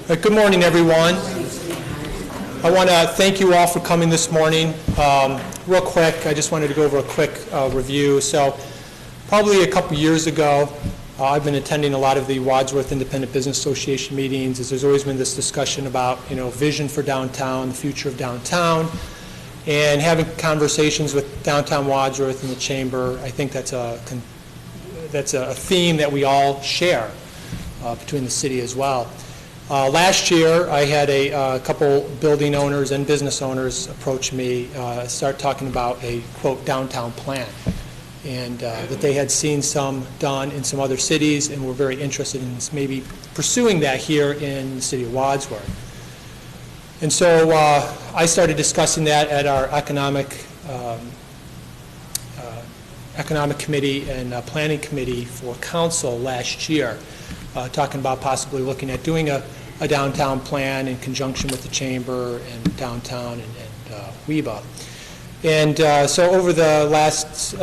Good morning, everyone. I want to thank you all for coming this morning. Real quick, I just wanted to go over a quick review. So probably a couple years ago, I've been attending a lot of the Wadsworth Independent Business Association meetings, as there's always been this discussion about, vision for downtown, the future of downtown, and having conversations with downtown Wadsworth and the Chamber. I think that's a theme that we all share between the city as well. Last year, I had a couple building owners and business owners approach me, start talking about a, quote, downtown plan, and that they had seen some done in some other cities and were very interested in maybe pursuing that here in the city of Wadsworth. And so I started discussing that at our economic committee and planning committee for council last year, talking about possibly looking at doing a downtown plan in conjunction with the Chamber and downtown and WEBA. And so over the last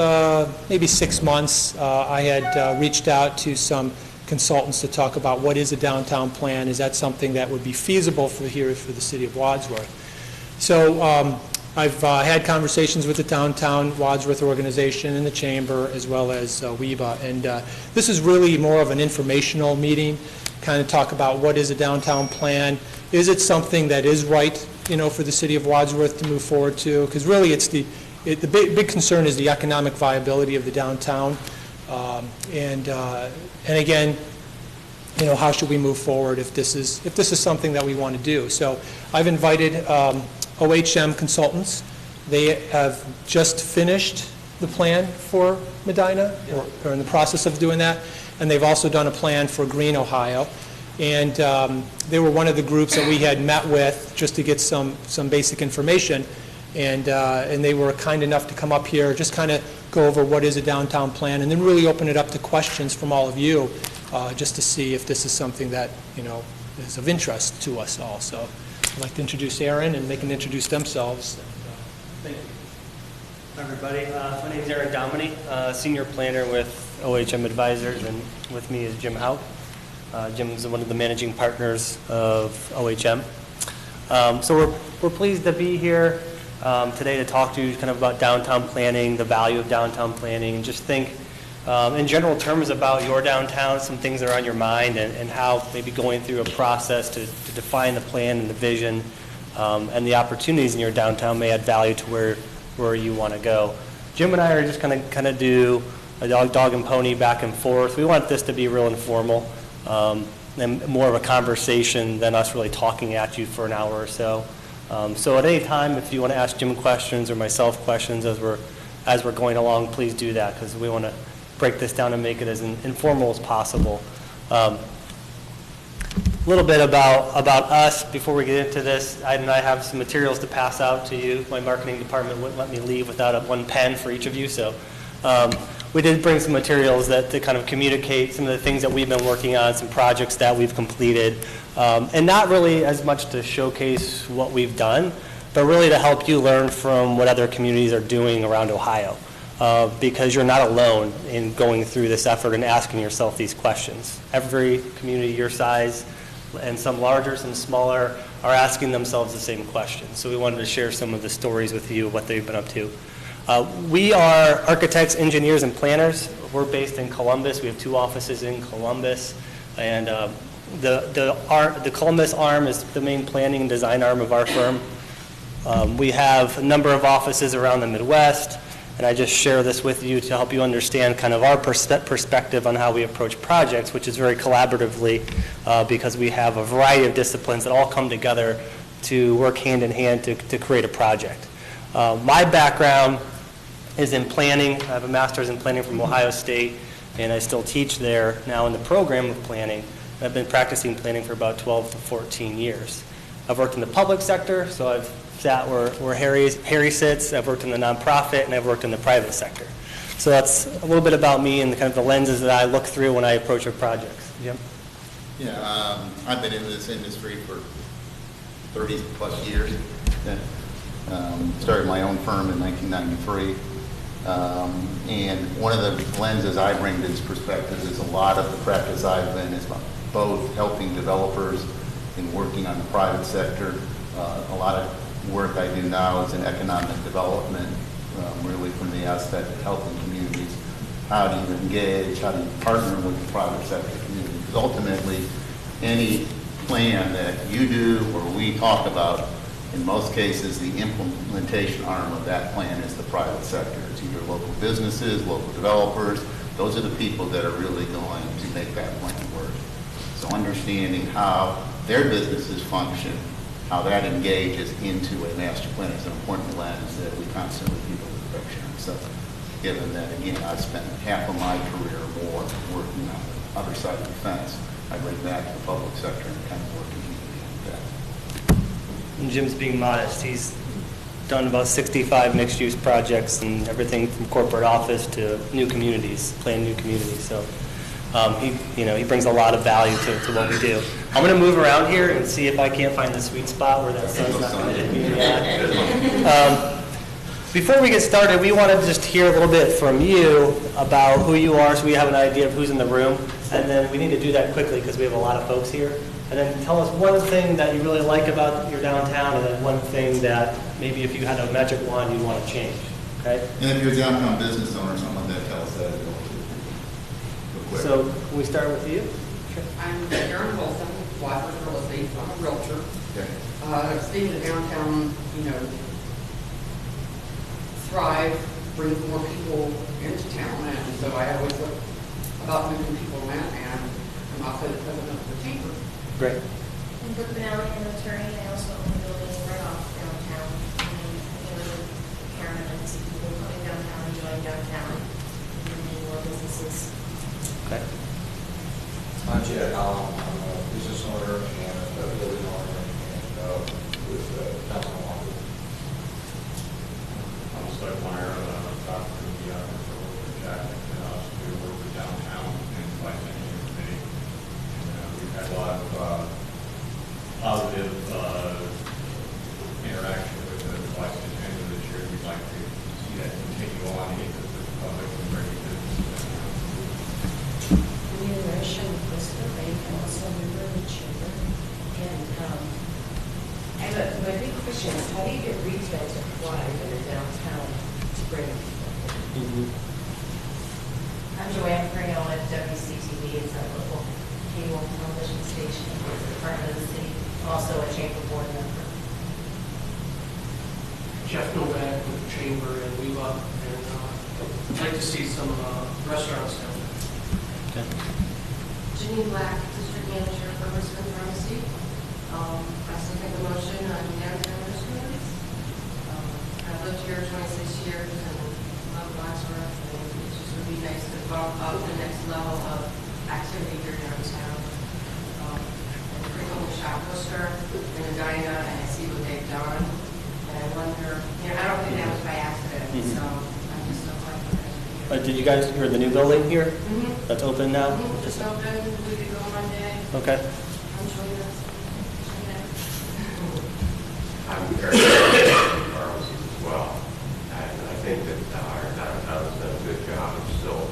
maybe 6 months, I had reached out to some consultants to talk about what is a downtown plan. Is that something that would be feasible for the city of Wadsworth? So I've had conversations with the downtown Wadsworth organization and the Chamber, as well as WEBA, and this is really more of an informational meeting, kind of talk about what is a downtown plan. Is it something that is right, for the city of Wadsworth to move forward to? Because really, it's the big concern is the economic viability of the downtown, and again, how should we move forward if this is something that we want to do? So I've invited OHM consultants. They have just finished the plan for Medina, or are in the process of doing that, and they've also done a plan for Green, Ohio. And they were one of the groups that we had met with just to get some basic information, and they were kind enough to come up here, just kind of go over what is a downtown plan, and then really open it up to questions from all of you, just to see if this is something that is of interest to us all. So I'd like to introduce Aaron, and they can introduce themselves. Thank you. Hi, everybody. My name is Aaron Dominy, Senior Planner with OHM Advisors, and with me is Jim Hout. Jim is one of the managing partners of OHM. So we're pleased to be here today to talk to you kind of about downtown planning, the value of downtown planning, and just think in general terms about your downtown, some things that are on your mind, and how maybe going through a process to define the plan and the vision and the opportunities in your downtown may add value to where you want to go. Jim and I are just kind of do a dog and pony back and forth. We want this to be real informal and more of a conversation than us really talking at you for an hour or so. So at any time, if you want to ask Jim questions or myself questions as we're going along, please do that, because we want to break this down and make it as informal as possible. A little bit about us before we get into this. I have some materials to pass out to you. My marketing department wouldn't let me leave without one pen for each of you, so we did bring some materials to kind of communicate some of the things that we've been working on, some projects that we've completed, and not really as much to showcase what we've done, but really to help you learn from what other communities are doing around Ohio, because you're not alone in going through this effort and asking yourself these questions. Every community your size, and some larger, some smaller, are asking themselves the same questions. So we wanted to share some of the stories with you of what they've been up to. We are architects, engineers, and planners. We're based in Columbus. We have 2 offices in Columbus, and the Columbus arm is the main planning and design arm of our firm. We have a number of offices around the Midwest, and I just share this with you to help you understand kind of our perspective on how we approach projects, which is very collaboratively, because we have a variety of disciplines that all come together to work hand in hand to create a project. My background is in planning. I have a master's in planning from Ohio State, and I still teach there now in the program of planning. I've been practicing planning for about 12 to 14 years. I've worked in the public sector, so I've sat where Harry sits. I've worked in the nonprofit, and I've worked in the private sector. So that's a little bit about me and the kind of the lenses that I look through when I approach our projects. Jim? Yeah, I've been in this industry for 30 plus years. Started my own firm in 1993. And one of the lenses I bring to this perspective is a lot of the practice I've been is both helping developers and working on the private sector. A lot of work I do now is in economic development, really from the aspect of helping communities. How do you engage? How do you partner with the private sector community? Because ultimately, any plan that you do or we talk about, in most cases, the implementation arm of that plan is the private sector. It's either local businesses, local developers. Those are the people that are really going to make that plan work. So understanding how their businesses function, how that engages into a master plan is an important lens that we constantly keep a picture. So given that, again, I've spent half of my career more working on the other side of the fence, I bring back to the public sector and kind of working with that. And Jim's being modest. He's done about 65 mixed-use projects and everything from corporate office to new communities, planned new communities. So he brings a lot of value to what we do. I'm going to move around here and see if I can't find the sweet spot where that sun's not going to hit me yet. Before we get started, we want to just hear a little bit from you about who you are so we have an idea of who's in the room. And then we need to do that quickly because we have a lot of folks here. And then tell us one thing that you really like about your downtown and then one thing that maybe if you had a magic wand you'd want to change. Okay? And if you're a downtown business owner or something like that, tell us that as well, too. Real quick. So can we start with you? Sure. I'm Karen Wilson, Wadsworth Real Estate. I'm a realtor. Okay. Seeing the downtown, thrive, brings more people into town, and so I always look about moving people in, and I'm also the president of the chamber. Great. I'm Brooke Benelli, I'm an attorney. I also own a building right off downtown. And I really care about to see people coming downtown, enjoying downtown, and many more businesses. Okay. I'm Chad Holland. I'm a business owner and a building owner and with downtown office. I'm Steve Meyer, Dr. for Jack and us to work with downtown and Vice Engineering Committee. And we've had a lot of positive interaction with the Vice Engineer this year. We'd like to see that continue on into the public and bring it to Remuneration was the bank and also member of the chamber. And my big question is, how do you get retail to thrive in a downtown to bring people? I'm Joanne Freno at WCTV. It's a local cable television station. It's a part of the city, also a chamber board member. Jeff Novak with the chamber, and we love, and I'd like to see some restaurants down there. Okay. Janine Black, District Manager for Richmond Pharmacy. I second the motion on downtown restaurants. I've lived here 26 years and love Wadsworth, and it just would be nice to bump up the next level of activity here downtown. And frequently shop Worcester and Edina, and I see what they've done. And I wonder, I don't think that was by accident, so I'm just so glad for that. Did you guys hear the new building here? Mm-hmm. That's open now? Just open, we could go Monday. Okay. I'm showing us. I'm very happy pharmacies as well. And I think that our downtown has done a good job of still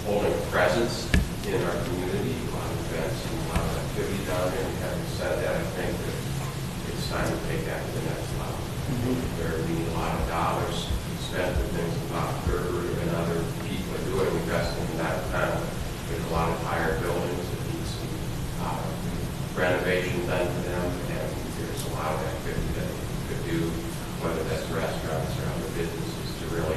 holding a presence in our community, a lot of events and a lot of activity down there. And having said that, I think that it's time to take that to the next level. There are being a lot of dollars spent for things about Gerber and other people are doing investing in that town. There's a lot of higher buildings that need some renovation done to them, and there's a lot of activity that we could do, whether that's restaurants or other businesses, to really,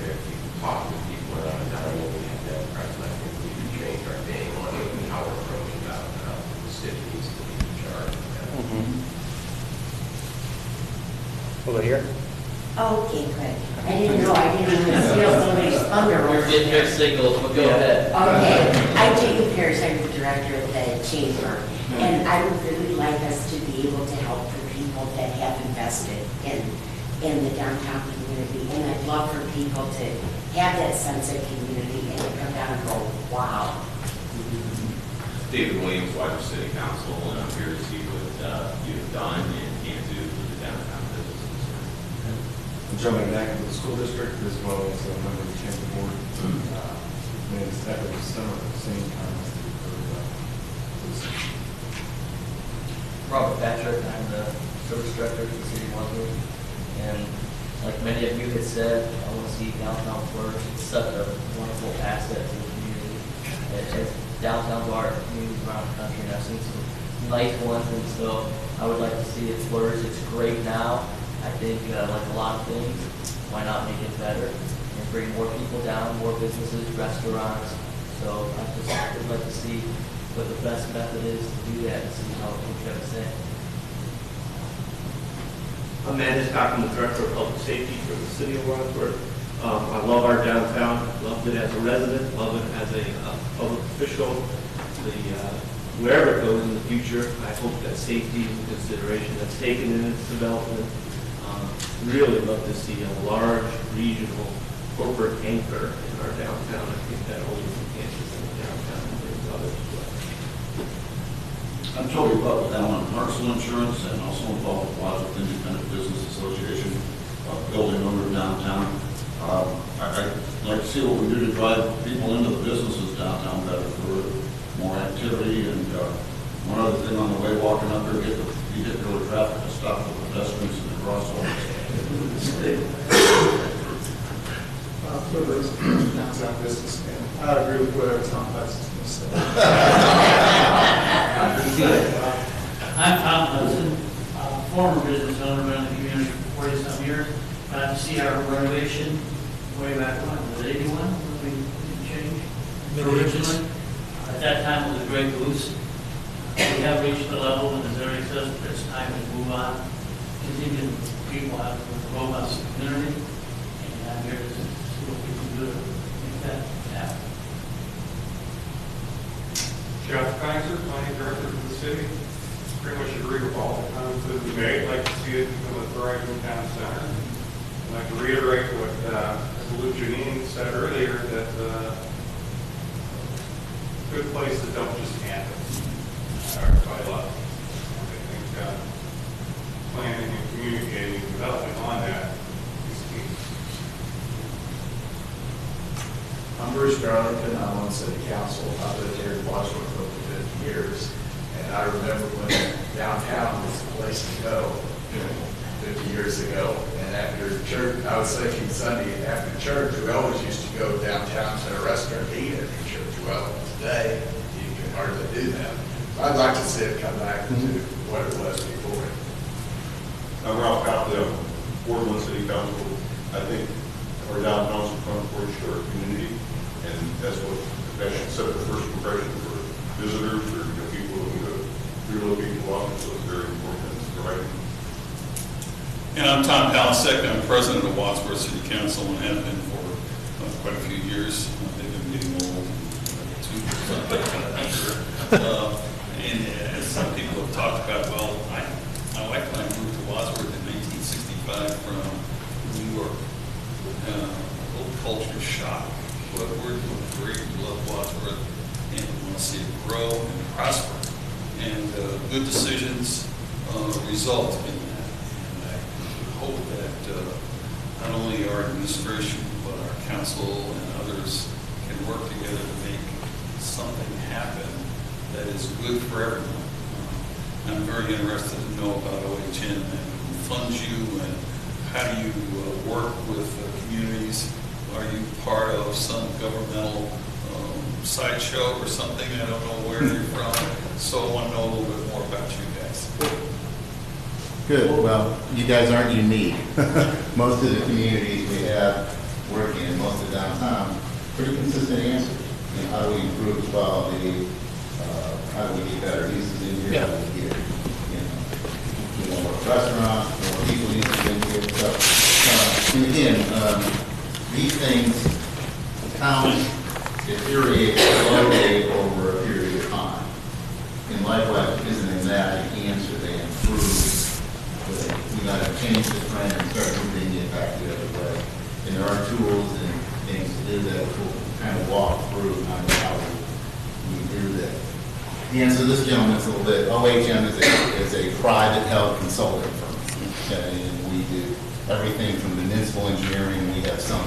if you talk to people around town and we have that presence, I think we can change our game on how we're approaching downtown. The city needs to be in charge of that. Over here. Okay, good. I didn't want to steal somebody's thunder. We're getting mixed signals, but go ahead. Okay, I'm Jacob Pierce, I'm the director of the chamber, and I would really like us to be able to help the people that have invested in the downtown community, and I'd love for people to have that sense of community and to come down and go, wow. David Williams, Wadsworth City Council, and I'm here to see what you've done and can do for the downtown businesses. jumping back into the school district as well as a member of the chamber board. And it's that was summer at the same time as the Robert Patrick, I'm the service director for the City of Wadsworth. And like many of you had said, I want to see downtown flourish. It's such a wonderful asset to the community. As downtowns are communities around the country, and I've seen some nice ones, and so I would like to see it flourish. It's great now. I think, like a lot of things, why not make it better and bring more people down, more businesses, restaurants. So I just would like to see what the best method is to do that and see how we can say. I'm Ed Stockton, the Director of Public Safety for the City of Wadsworth. I love our downtown, loved it as a resident, love it as a public official. Wherever it goes in the future, I hope that safety is a consideration that's taken in its development. Really love to see a large regional corporate anchor in our downtown. I think that only enhances in the downtown and brings others to us. I'm Toby Butler, I'm on commercial insurance and also involved with Wadsworth Independent Business Association, building owner downtown. I'd like to see what we do to drive people into the businesses downtown better for more activity. And one other thing on the way walking up here, you get really traffic to stop the pedestrians and the crosswalks. Downtown businessman. I agree with whatever Tom Hudson said. I'm Tom Hudson, former business owner, been in the community for 40-some years. Got to see our renovation way back when, was it 81 when we changed? Originally. At that time it was a great boost. We have reached the level when the area says that it's time to move on. Continue people have a robust community, and I'm here to see what we can do to make that happen. Jeff Kaiser, Planning Director for the city. Pretty much agree with all the comments that we made. Like to see it become a thriving town center. I'd like to reiterate what Luke Janine said earlier, that good places don't just happen. Everybody loves it. I think planning and communicating and developing on that is key. I'm Bruce Darlington. I'm on City Council. I've lived here in Wadsworth for over 50 years. And I remember when downtown was the place to go 50 years ago. And after church, I was thinking Sunday after church, we always used to go downtown to a restaurant to eat after church. Well, today, you can hardly do that. I'd like to see it come back to what it was before. I'm Ralph Copley, Ward 1 City Council. I think our downtown's a front porch to our community, and that's what that should set the first impression for visitors or people who relocate to Wadsworth, so it's very important. It's the right. And I'm Tom Palasek. I'm president of Wadsworth City Council and have been for quite a few years. They've been getting old, and as some people have talked about, well, my wife and I moved to Wadsworth in 1965 from New York. A little culture shock, but we're doing great. We love Wadsworth, and we want to see it grow and prosper. And good decisions result in that. And I hope that not only our administration, but our council and others can work together to make something happen that is good for everyone. I'm very interested to know about OHM and who funds you and how do you work with communities. Are you part of some governmental sideshow or something? I don't know where you're from, so I want to know a little bit more about you guys. Good. Well, you guys aren't unique. Most of the communities we have working in most of downtown, pretty consistent answers. You know, how do we improve quality? How do we get better uses in here? Yeah. How do we get, more restaurants, more people using in here? So, and again, these things, towns deteriorate slowly over a period of time. And likewise, isn't in that the answer, they improve. We got to change the trend and start moving it back the other way. And there are tools and things to do that will kind of walk through on how we do that. The answer to this gentleman's a little bit, OHM is a private health consulting firm, okay, and we do everything from municipal engineering. We have some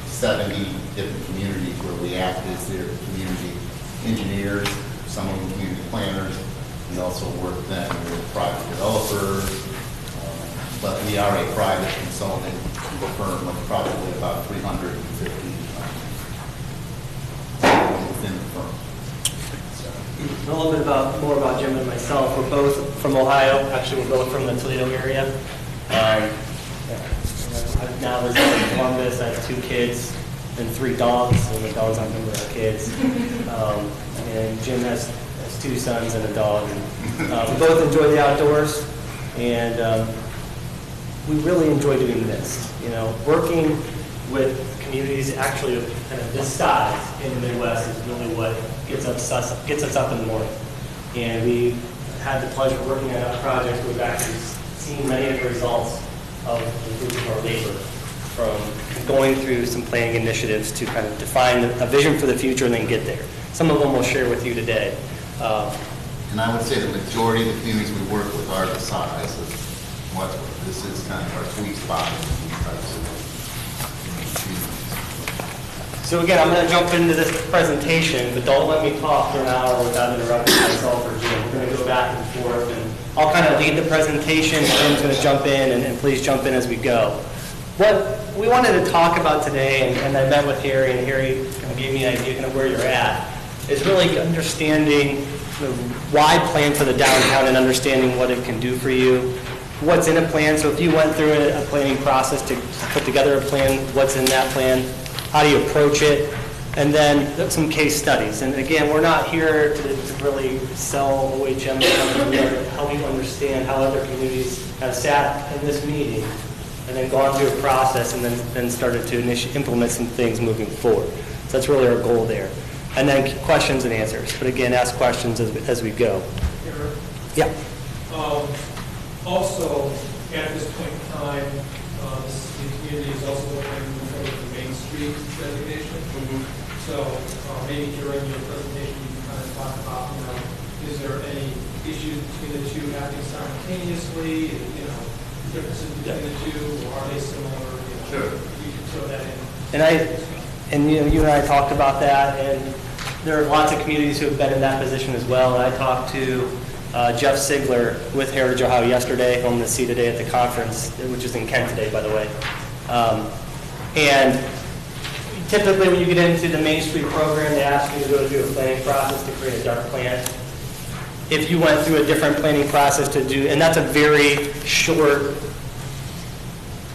70 different communities where we act as their community engineers, some of them community planners. We also work then with private developers, but we are a private consulting firm of probably about 350 within the firm. A little bit more about Jim and myself. We're both from Ohio. Actually, we're both from the Toledo area. I've now lived in Columbus. I have 2 kids and 3 dogs, and the dogs outnumber our kids. And Jim has 2 sons and a dog. And, we both enjoy the outdoors, and we really enjoy doing this. You know, working with communities actually of kind of this size in the Midwest is really what gets us up in the morning. And we had the pleasure of working on our projects. We've actually seen many of the results of improving our labor, from going through some planning initiatives to kind of define a vision for the future and then get there. Some of them we'll share with you today. And I would say the majority of the communities we work with are the size of Wadsworth. This is kind of our sweet spot in these types of communities. So again, I'm going to jump into this presentation, but don't let me talk for an hour without interrupting myself or Jim. We're going to go back and forth, and I'll kind of lead the presentation. Jim's going to jump in, and please jump in as we go. What we wanted to talk about today, and I met with Harry, and Harry kind of gave me an idea kind of where you're at, is really understanding the why plan for the downtown and understanding what it can do for you, what's in a plan. So if you went through a planning process to put together a plan, what's in that plan, how do you approach it, and then some case studies. And again, we're not here to really sell OHM, we're here to help you understand how other communities have sat in this meeting and then gone through a process and then started to implement some things moving forward. So that's really our goal there. And then questions and answers. But again, ask questions as we go. Eric? Yeah. Also, at this point in time, the community is also looking to move forward with the Main Street designation. So maybe during your presentation, you can kind of talk about, is there any issues between the two happening simultaneously? Differences between the two, or are they similar? Sure. You can throw that in. And you and I talked about that, and there are lots of communities who have been in that position as well. And I talked to Jeff Sigler with Heritage Ohio yesterday, home to see today at the conference, which is in Kent today, by the way. And typically when you get into the Main Street program, they ask you to go through a planning process to create a dark plan. If you went through a different planning process to do, and that's a very short,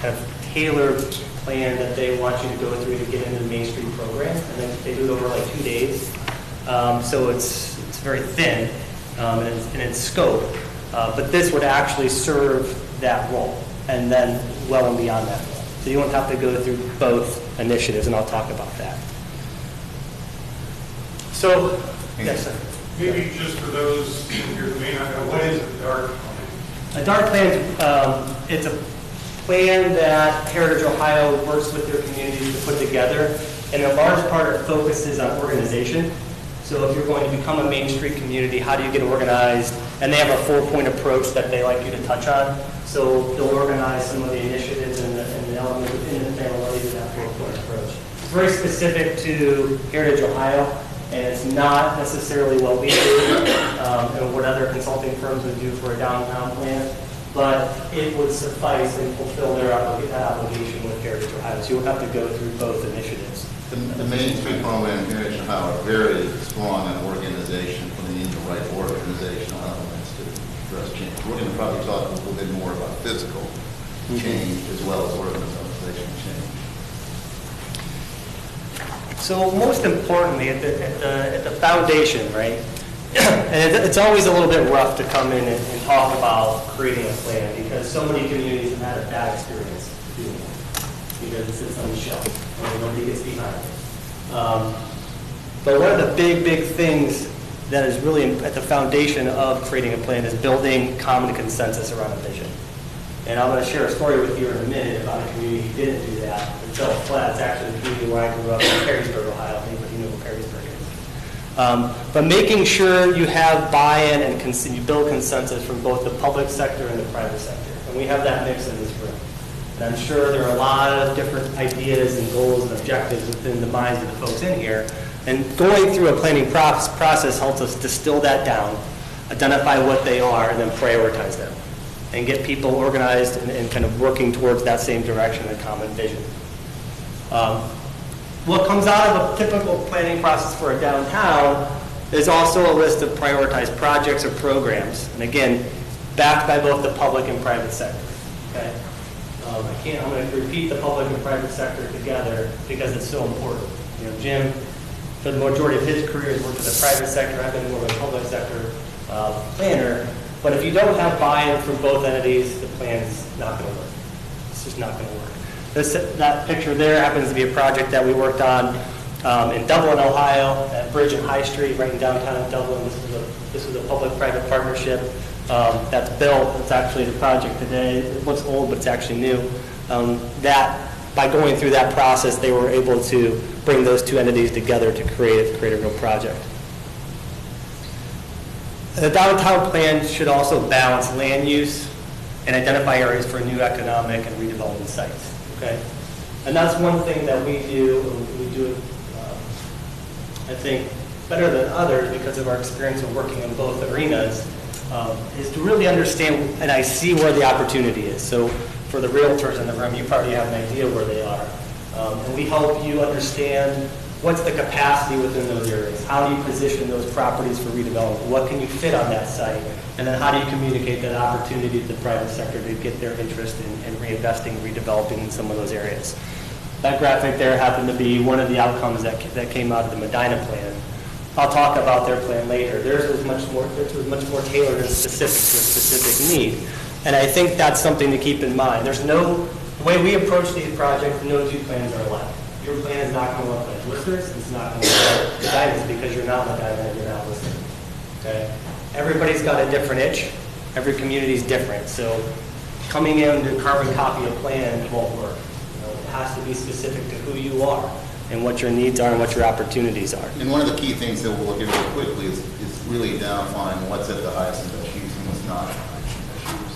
kind of tailored plan that they want you to go through to get into the Main Street program, and then they do it over like 2 days. So it's very thin in its scope, but this would actually serve that role, and then well and beyond that role. So you won't have to go through both initiatives, and I'll talk about that. So, yes, sir. Maybe just for those here who may not know, what is a dark plan? A dark plan, it's a plan that Heritage Ohio works with their communities to put together, and in large part it focuses on organization. So if you're going to become a Main Street community, how do you get organized? And they have a 4-point approach that they like you to touch on. So they'll organize some of the initiatives and the elements within the plan related to that 4-point approach. It's very specific to Heritage Ohio, and it's not necessarily what we do and what other consulting firms would do for a downtown plan, but it would suffice and fulfill that obligation with Heritage Ohio. So you'll have to go through both initiatives. The Main Street program here in Ohio are very strong on organization, putting in the right organizational elements to address change. We're going to probably talk a little bit more about physical change as well as organizational change. So most importantly, at the foundation, right? And it's always a little bit rough to come in and talk about creating a plan because so many communities have had a bad experience doing it because it sits on the shelf and nobody gets behind it. But one of the big things that is really at the foundation of creating a plan is building common consensus around a vision. And I'm going to share a story with you in a minute about a community who didn't do that. It's Bell Flat. It's actually the community where I grew up in Perrysburg, Ohio. Anybody know where Perrysburg is? But making sure you have buy-in and you build consensus from both the public sector and the private sector. And we have that mix in this room. And I'm sure there are a lot of different ideas and goals and objectives within the minds of the folks in here. And going through a planning process helps us distill that down, identify what they are, and then prioritize them, and get people organized and kind of working towards that same direction and common vision. What comes out of a typical planning process for a downtown is also a list of prioritized projects or programs, and again, backed by both the public and private sector. Okay? I'm going to repeat the public and private sector together because it's so important. You know, Jim, for the majority of his career, has worked in the private sector. I've been more of a public sector planner. But if you don't have buy-in from both entities, the plan is not going to work. It's just not going to work. That picture there happens to be a project that we worked on in Dublin, Ohio, at Bridge and High Street, right in downtown Dublin. This was a public-private partnership that's built. It's actually the project today. It looks old, but it's actually new. That by going through that process, they were able to bring those two entities together to create a real project. The downtown plan should also balance land use and identify areas for new economic and redevelopment sites. Okay, and that's one thing that we do. We do it, I think, better than others because of our experience of working in both arenas. Is to really understand and I see where the opportunity is. So for the realtors in the room, you probably have an idea where they are. And we help you understand what's the capacity within those areas. How do you position those properties for redevelopment? What can you fit on that site? And then how do you communicate that opportunity to the private sector to get their interest in reinvesting, redeveloping in some of those areas? That graphic there happened to be one of the outcomes that came out of the Medina plan. I'll talk about their plan later. Theirs was much more tailored and specific to a specific need. And I think that's something to keep in mind. The way we approach these projects, no two plans are alike. Your plan is not going to look like Worcester's. It's not going to look like Medina's because you're not Medina and you're not Worcester. Okay? Everybody's got a different itch. Every community is different. So coming in to carbon copy a plan won't work. You know, it has to be specific to who you are and what your needs are and what your opportunities are. And one of the key things that we'll look at real quickly is really identifying what's at the highest and best use and what's not at the highest and best use.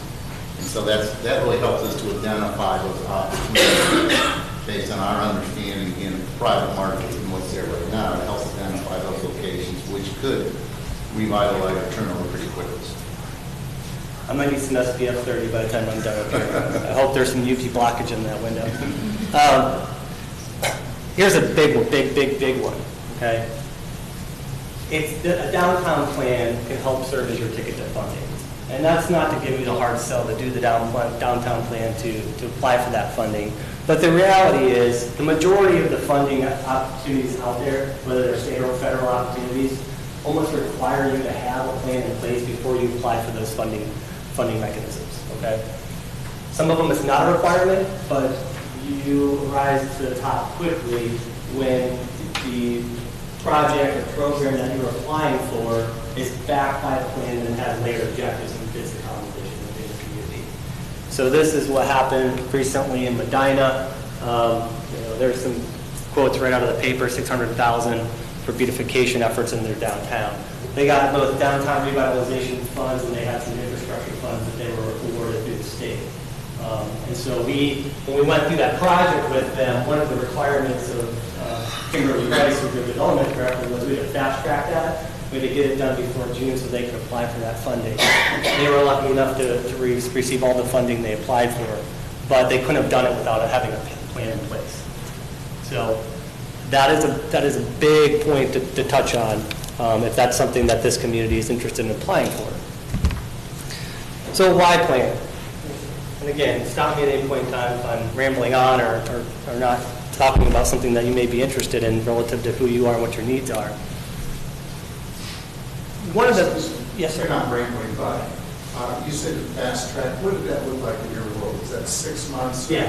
And so that really helps us to identify those opportunities based on our understanding in the private market and what's there right now. It helps identify those locations which could revitalize or turn over pretty quickly. I might need some SPF 30 by the time I'm done up here. I hope there's some UV blockage in that window. Here's a big one, okay? A downtown plan can help serve as your ticket to funding. And that's not to give you the hard sell to do the downtown plan to apply for that funding. But the reality is the majority of the funding opportunities out there, whether they're state or federal opportunities, almost require you to have a plan in place before you apply for those funding mechanisms, okay? Some of them it's not a requirement, but you rise to the top quickly when the project or program that you're applying for is backed by a plan and has later objectives and fits the common vision within the community. So this is what happened recently in Medina. There's some quotes right out of the paper, $600,000 for beautification efforts in their downtown. They got both downtown revitalization funds and they had some infrastructure funds that they were awarded through the state. And so when we went through that project with them, one of the requirements of Kimberly Price, who's their development director, was we had to fast track that. We had to get it done before June so they could apply for that funding. They were lucky enough to receive all the funding they applied for, but they couldn't have done it without having a plan in place. So that is a big point to touch on if that's something that this community is interested in applying for. So why plan? And again, stop me at any point in time if I'm rambling on or not talking about something that you may be interested in relative to who you are and what your needs are. One of the, yes, sir. You're not rambling by. You said fast track. What did that look like in your world? Was that 6 months? Yeah.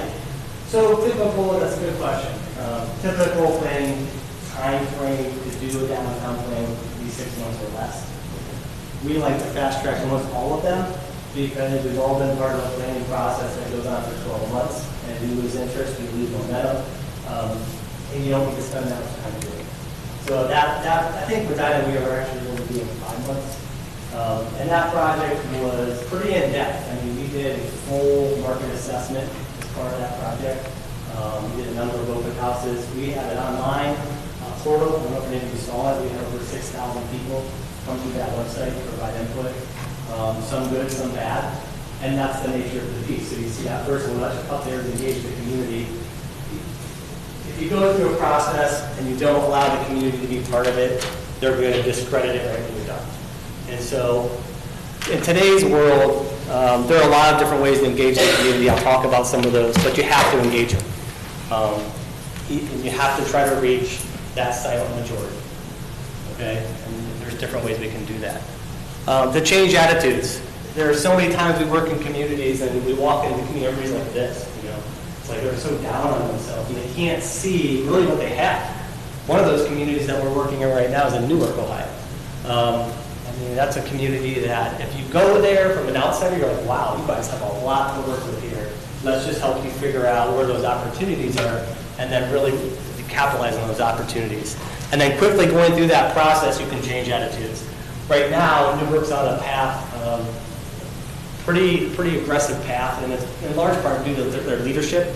So typical, that's a good question. Typical planning time frame to do a downtown plan would be 6 months or less. We like to fast track almost all of them because we've all been part of a planning process that goes on for 12 months, and we lose interest, we lose momentum, and you don't get to spend that much time doing it. So I think with that, we were actually able to do in 5 months. And that project was pretty in-depth. I mean, we did a full market assessment part of that project. We did a number of open houses. We have an online portal. I don't know if any of you saw it. We had over 6,000 people come through that website to provide input. Some good, some bad. And that's the nature of the piece. So you see that person up there to engage the community. If you go through a process and you don't allow the community to be part of it, they're going to discredit it right when you're done. And so in today's world, there are a lot of different ways to engage the community. I'll talk about some of those, but you have to engage them. And you have to try to reach that silent majority. Okay? And there's different ways we can do that. To change attitudes. There are so many times we work in communities and we walk into communities like this, you know. It's like they're so down on themselves and they can't see really what they have. One of those communities that we're working in right now is in Newark, Ohio. I mean, that's a community that if you go there from an outsider, you're like, wow, you guys have a lot to work with here. Let's just help you figure out where those opportunities are and then really capitalize on those opportunities. And then quickly going through that process, you can change attitudes. Right now, Newark's on a path, pretty aggressive path, and it's in large part due to their leadership.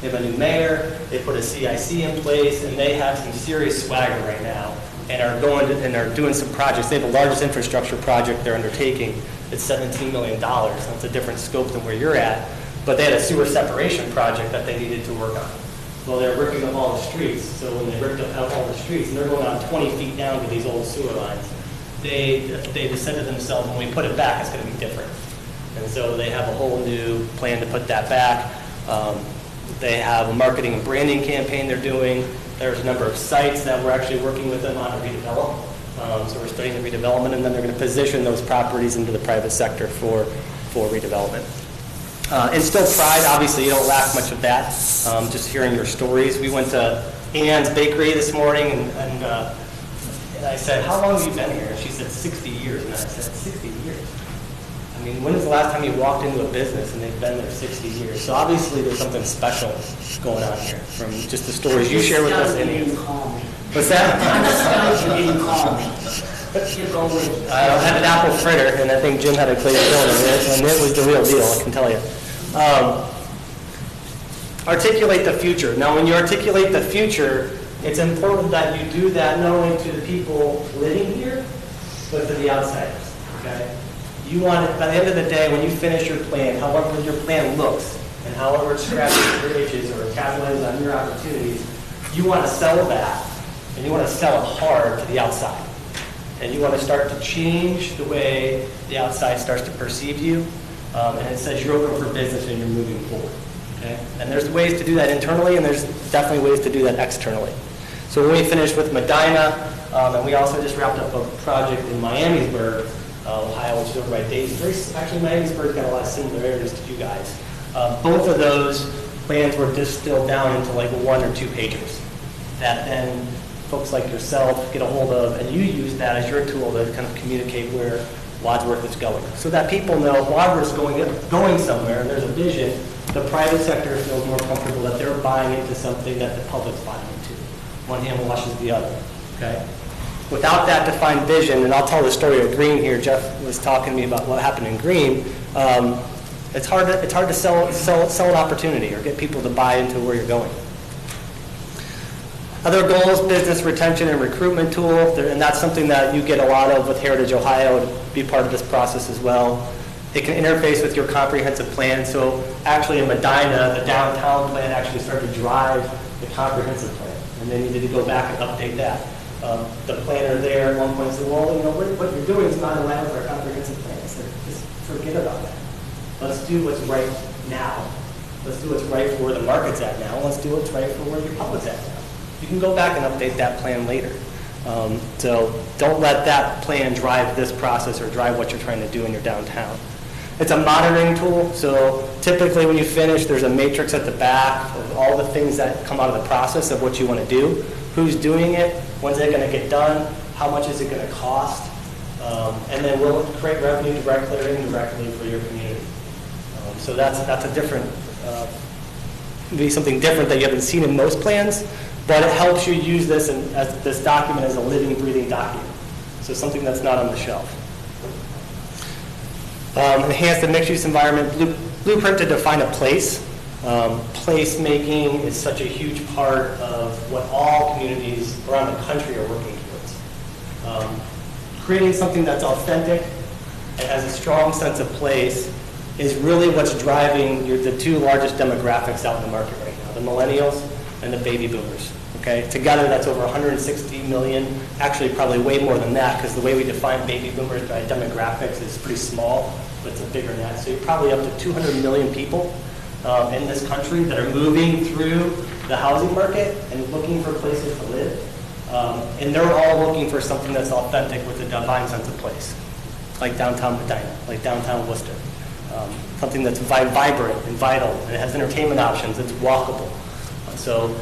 They have a new mayor, they put a CIC in place, and they have some serious swagger right now, and are doing some projects. They have the largest infrastructure project they're undertaking. It's $17 million. That's a different scope than where you're at, but they had a sewer separation project that they needed to work on. Well, they're ripping up all the streets, so when they ripped up all the streets, and they're going on 20 feet down to these old sewer lines, they said to themselves, when we put it back, it's going to be different. And so they have a whole new plan to put that back. They have a marketing and branding campaign they're doing. There's a number of sites that we're actually working with them on to redevelop. So we're studying the redevelopment, and then they're going to position those properties into the private sector for redevelopment. Instill pride, obviously you don't lack much of that, just hearing your stories. We went to Ann's Bakery this morning, and I said, how long have you been here? And she said, 60 years. And I said, 60 years? I mean, when was the last time you walked into a business and they've been there 60 years? So obviously there's something special going on here from just the stories you share with us. You didn't call me. What's that? I'm astonished you didn't call me. I had an apple fritter, and I think Jim had a clay filling in it, and it was the real deal, I can tell you. Articulate the future. Now, when you articulate the future, it's important that you do that not only to the people living here, but to the outsiders, okay? You want it, by the end of the day, when you finish your plan, however your plan looks, and however it scratches your itches or capitalizes on your opportunities, you want to sell that, and you want to sell it hard to the outside. And you want to start to change the way the outside starts to perceive you, and it says you're open for business and you're moving forward. Okay? And there's ways to do that internally, and there's definitely ways to do that externally. So when we finished with Medina, and we also just wrapped up a project in Miamisburg, Ohio, which is over by Dayton. Actually, Miamisburg's got a lot of similarities to you guys. Both of those plans were distilled down into like 1 or 2 pages that then folks like yourself get a hold of, and you use that as your tool to kind of communicate where Wadsworth is going. So that people know Wadsworth's going somewhere, and there's a vision. The private sector feels more comfortable that they're buying into something that the public's buying into. One hand washes the other, okay? Without that defined vision, and I'll tell the story of Green here. Jeff was talking to me about what happened in Green. It's hard to sell an opportunity or get people to buy into where you're going. Other goals, business retention and recruitment tool, and that's something that you get a lot of with Heritage Ohio to be part of this process as well. It can interface with your comprehensive plan. So actually in Medina, the downtown plan actually started to drive the comprehensive plan, and they needed to go back and update that. The planner there at one point said, well, you know, what you're doing is not in line with our comprehensive plan. I said, just forget about that. Let's do what's right now. Let's do what's right for where the market's at now. Let's do what's right for where your public's at now. You can go back and update that plan later. So don't let that plan drive this process or drive what you're trying to do in your downtown. It's a monitoring tool, so typically when you finish, there's a matrix at the back of all the things that come out of the process of what you want to do, who's doing it, when's it going to get done, how much is it going to cost, and then will it create revenue directly or indirectly for your community. So that's a different, maybe something different that you haven't seen in most plans, but it helps you use this as this document as a living, breathing document. So something that's not on the shelf. Enhance the mixed-use environment, blueprint to define a place. Placemaking is such a huge part of what all communities around the country are working towards. Creating something that's authentic and has a strong sense of place is really what's driving the two largest demographics out in the market right now, the millennials and the baby boomers. Okay? Together, that's over 160 million, actually probably way more than that, because the way we define baby boomers by demographics is pretty small, but it's a bigger net. So you're probably up to 200 million people in this country that are moving through the housing market and looking for places to live. And they're all looking for something that's authentic with a divine sense of place, like downtown Medina, like downtown Worcester. Something that's vibrant and vital, and it has entertainment options, it's walkable. So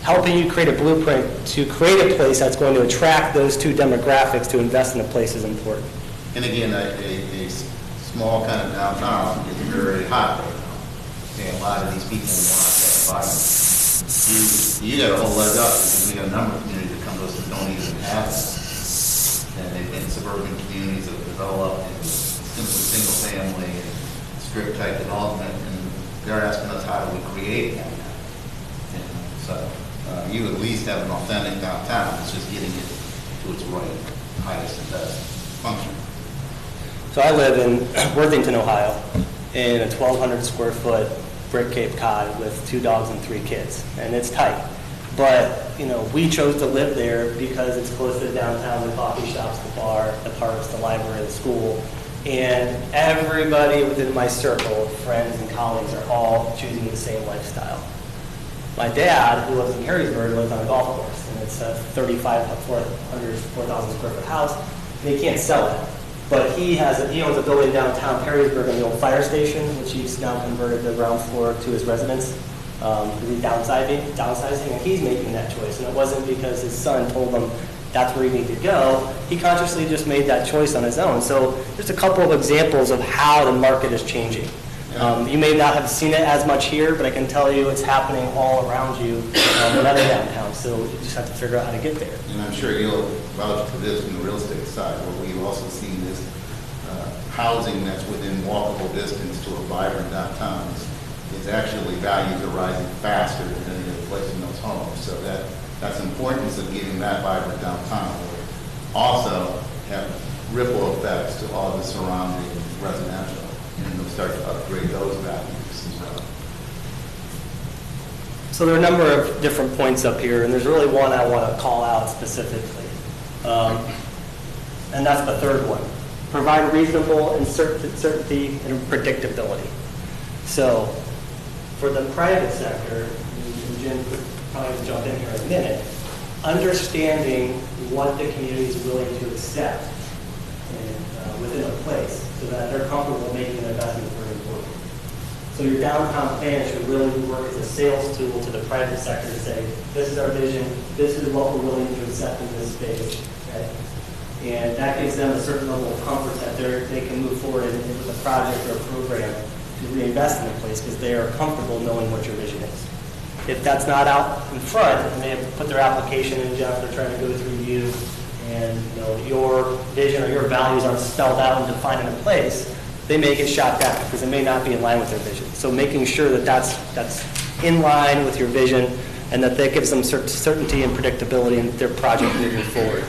helping you create a blueprint to create a place that's going to attract those two demographics to invest in a place is important. And again, a small kind of downtown is very hot right now. And a lot of these people want that environment. You got a whole leg up because we got a number of communities that come to us that don't even have that. And they've been suburban communities that have developed into simply single family and strip type development, and they're asking us how do we create that. And so you at least have an authentic downtown. It's just getting it to its right, highest and best function. So I live in Worthington, Ohio, in a 1,200 square foot brick Cape Cod with 2 dogs and 3 kids, and it's tight. But, you know, we chose to live there because it's close to downtown, the coffee shops, the bar, the parks, the library, the school. And everybody within my circle of friends and colleagues are all choosing the same lifestyle. My dad, who lives in Harrisburg, lives on a golf course, and it's a 4,000 square foot house, and he can't sell it. But he owns a building downtown Perrysburg in the old fire station, which he's now converted the ground floor to his residence. He's downsizing, and he's making that choice. And it wasn't because his son told him that's where he needed to go. He consciously just made that choice on his own. So there's a couple of examples of how the market is changing. You may not have seen it as much here, but I can tell you it's happening all around you in other downtowns. So you just have to figure out how to get there. And I'm sure you'll vouch for this from the real estate side. What we've also seen is housing that's within walkable distance to a vibrant downtown is actually values are rising faster than any other place in those homes. So that's the importance of getting that vibrant downtown. Also have ripple effects to all the surrounding residential, and they'll start to upgrade those values as well. So there are a number of different points up here, and there's really one I want to call out specifically. And that's the third one. Provide reasonable and certainty and predictability. So for the private sector, and Jim could probably jump in here in a minute, understanding what the community is willing to accept and, within a place so that they're comfortable making an investment is very important. So your downtown plan should really work as a sales tool to the private sector to say, this is our vision, this is what we're willing to accept in this space. Okay? And that gives them a certain level of comfort that they can move forward with a project or a program to reinvest in the place because they are comfortable knowing what your vision is. If that's not out in front, and they have put their application in, Jeff, they're trying to go through you, and your vision or your values aren't spelled out and defined in a place, they may get shot back because it may not be in line with their vision. So making sure that that's in line with your vision and that gives them certainty and predictability in their project moving forward.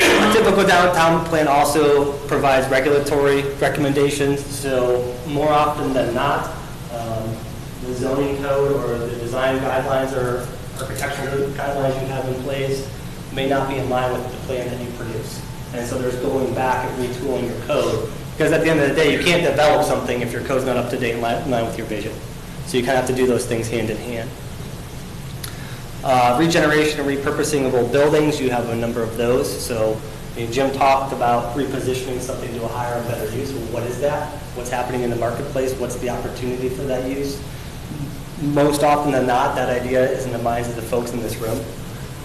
A typical downtown plan also provides regulatory recommendations. So more often than not, the zoning code or the design guidelines or architectural guidelines you have in place may not be in line with the plan that you produce. And so there's going back and retooling your code. Because at the end of the day, you can't develop something if your code's not up to date in line with your vision. So you kind of have to do those things hand in hand. Regeneration and repurposing of old buildings, you have a number of those. So Jim talked about repositioning something to a higher and better use. Well, what is that? What's happening in the marketplace? What's the opportunity for that use? Most often than not, that idea is in the minds of the folks in this room.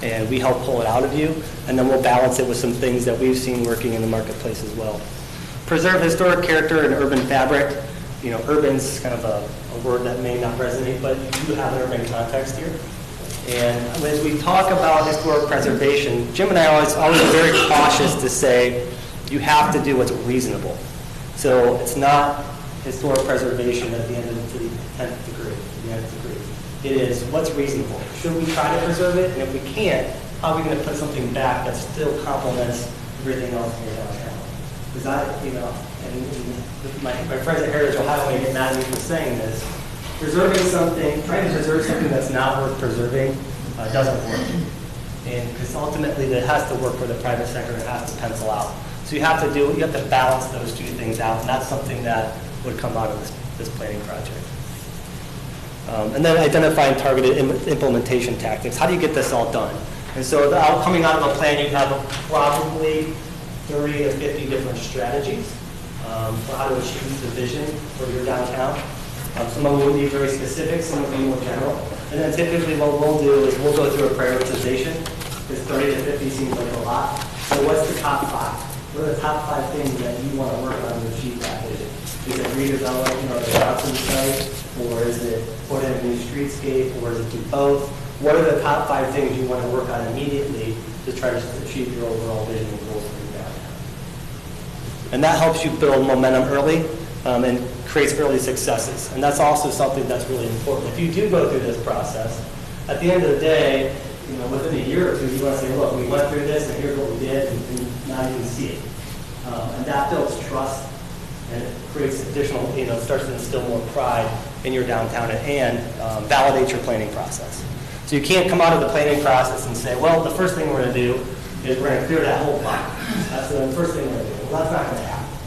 And we help pull it out of you. And then we'll balance it with some things that we've seen working in the marketplace as well. Preserve historic character and urban fabric. Urban's kind of a word that may not resonate, but you have an urban context here. And as we talk about historic preservation, Jim and I are always very cautious to say you have to do what's reasonable. So it's not historic preservation at the end of the 10th degree, the 10th degree. It is, what's reasonable? Should we try to preserve it? And if we can't, how are we going to put something back that still complements everything else in your downtown? Because and my friends at Heritage Ohio may get mad at me for saying this, preserving something, trying to preserve something that's not worth preserving doesn't work. And because ultimately it has to work for the private sector, it has to pencil out. So you have to balance those two things out, and that's something that would come out of this planning project. And then identifying targeted implementation tactics. How do you get this all done? And so coming out of a plan, you have probably 30 to 50 different strategies for how to achieve the vision for your downtown. Some of them will be very specific, some will be more general. And then typically what we'll do is we'll go through a prioritization, because 30 to 50 seems like a lot. So what's the top 5? What are the top 5 things that you want to work on to achieve that vision? Is it redevelop, the Johnson site, or is it put in a new streetscape, or is it do both? What are the top 5 things you want to work on immediately to try to achieve your overall vision and goals for your downtown? And that helps you build momentum early and creates early successes. And that's also something that's really important. If you do go through this process, at the end of the day, within a year or two, you want to say, look, we went through this, and here's what we did, and now you can see it. And that builds trust, and it creates additional, starts to instill more pride in your downtown and validate your planning process. So you can't come out of the planning process and say, well, the first thing we're going to do is we're going to clear that whole block. That's the first thing we're going to do. Well, that's not going to happen.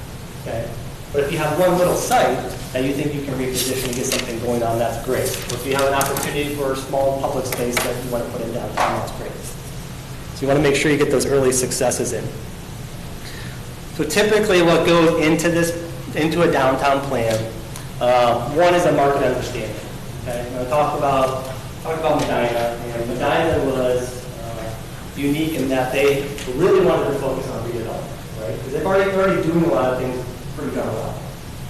Okay? But if you have one little site that you think you can reposition and get something going on, that's great. Or if you have an opportunity for a small public space that you want to put in downtown, that's great. So you want to make sure you get those early successes in. So typically what goes into a downtown plan, one is a market understanding. Okay? I'm going to talk about Medina. And Medina was unique in that they really wanted to focus on redevelopment, right? Because they're already doing a lot of things pretty darn well,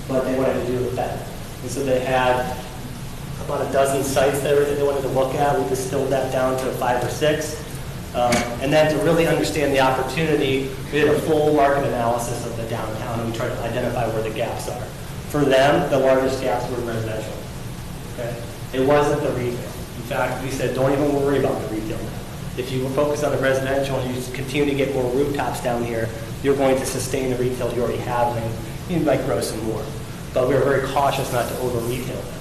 but they wanted to do it better. And so they had about a dozen sites there that they wanted to look at. We distilled that down to 5 or 6. And then to really understand the opportunity, we did a full market analysis of the downtown, and we tried to identify where the gaps are. For them, the largest gaps were residential. Okay? It wasn't the retail. In fact, we said, don't even worry about the retail now. If you focus on the residential and you continue to get more rooftops down here, you're going to sustain the retail you already have, and you might grow some more. But we were very cautious not to over-retail them.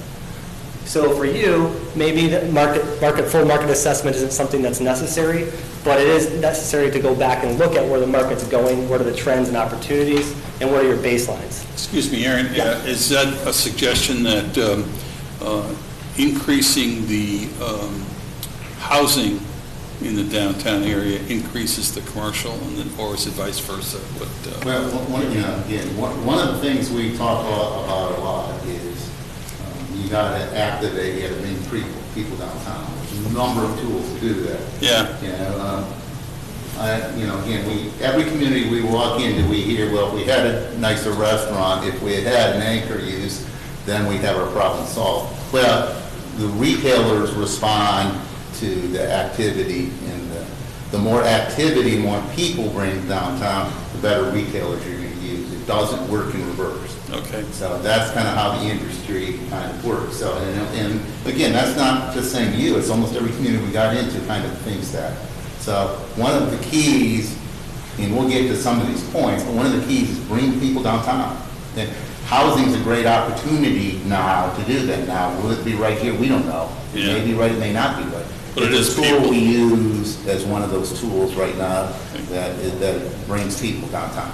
So for you, maybe the full market assessment isn't something that's necessary, but it is necessary to go back and look at where the market's going, what are the trends and opportunities, and what are your baselines. Excuse me, Aaron, is that a suggestion that increasing the housing in the downtown area increases the commercial, or is it vice versa? Well, one of the things we talk about a lot is you got to activate, you got to bring people downtown. There's a number of tools to do that. Yeah. Again, every community we walk into, we hear, well, if we had a nicer restaurant, if we had an anchor use, then we'd have our problem solved. Well, the retailers respond to the activity, and the more activity, more people bring downtown, the better retailers you're going to use. It doesn't work in reverse. Okay. So that's kind of how the industry kind of works. So, and again, that's not just saying you, it's almost every community we got into kind of thinks that. So one of the keys, and we'll get to some of these points, but one of the keys is bring people downtown. And housing's a great opportunity now to do that. Now, will it be right here? We don't know. It may be right, it may not be right. But it is a tool we use as one of those tools right now that brings people downtown.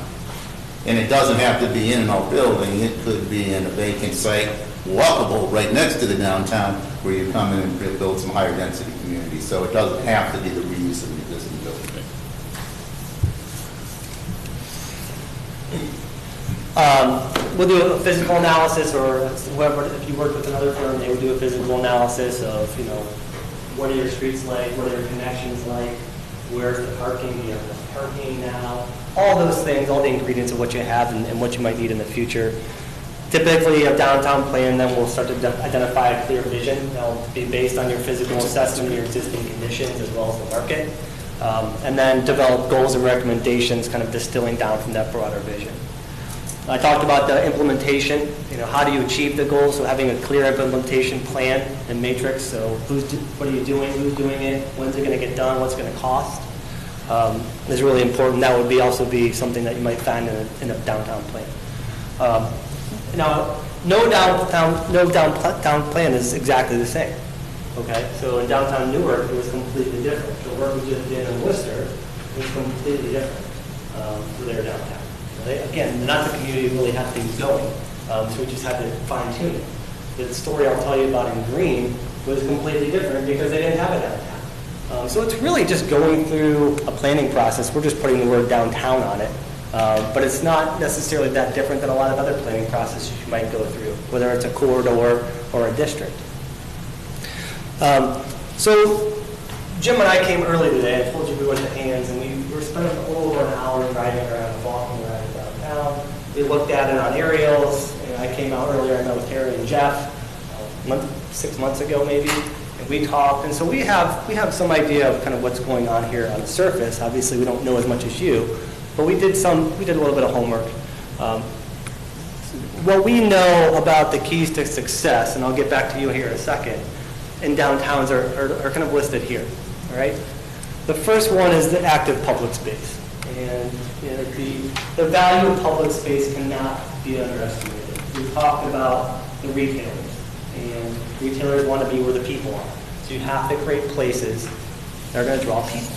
And it doesn't have to be in an old building. It could be in a vacant site, walkable right next to the downtown, where you come in and build some higher density communities. So it doesn't have to be the reuse of the existing building. We'll do a physical analysis, or whoever, if you work with another firm, they would do a physical analysis of, what are your streets like, what are your connections like, where's the parking, do you have enough parking now, all those things, all the ingredients of what you have and what you might need in the future. Typically, a downtown plan then will start to identify a clear vision. That'll be based on your physical assessment of your existing conditions as well as the market, and then develop goals and recommendations, kind of distilling down from that broader vision. I talked about the implementation, how do you achieve the goal? So having a clear implementation plan and matrix, so what are you doing, who's doing it, when's it going to get done, what's it going to cost, is really important. That would also be something that you might find in a downtown plan. Now, no downtown plan is exactly the same. Okay, so in downtown Newark, it was completely different. The work we just did in Worcester was completely different for their downtown. Again, not the community really had things going, so we just had to fine tune it. The story I'll tell you about in Green was completely different because they didn't have a downtown. So it's really just going through a planning process. We're just putting the word downtown on it, but it's not necessarily that different than a lot of other planning processes you might go through, whether it's a corridor or a district. So Jim and I came early today. I told you we went to Hands, and we were spending a little over an hour driving around, walking around downtown. We looked at it on aerials, and I came out earlier. I met with Terry and Jeff 6 months ago, maybe, and we talked. And so we have some idea of kind of what's going on here on the surface. Obviously, we don't know as much as you, but we did a little bit of homework. What we know about the keys to success, and I'll get back to you here in a second, in downtowns are kind of listed here. All right. The first one is the active public space, and the value of public space cannot be underestimated. We talked about the retailers, and retailers want to be where the people are. So you have to create places that are going to draw people.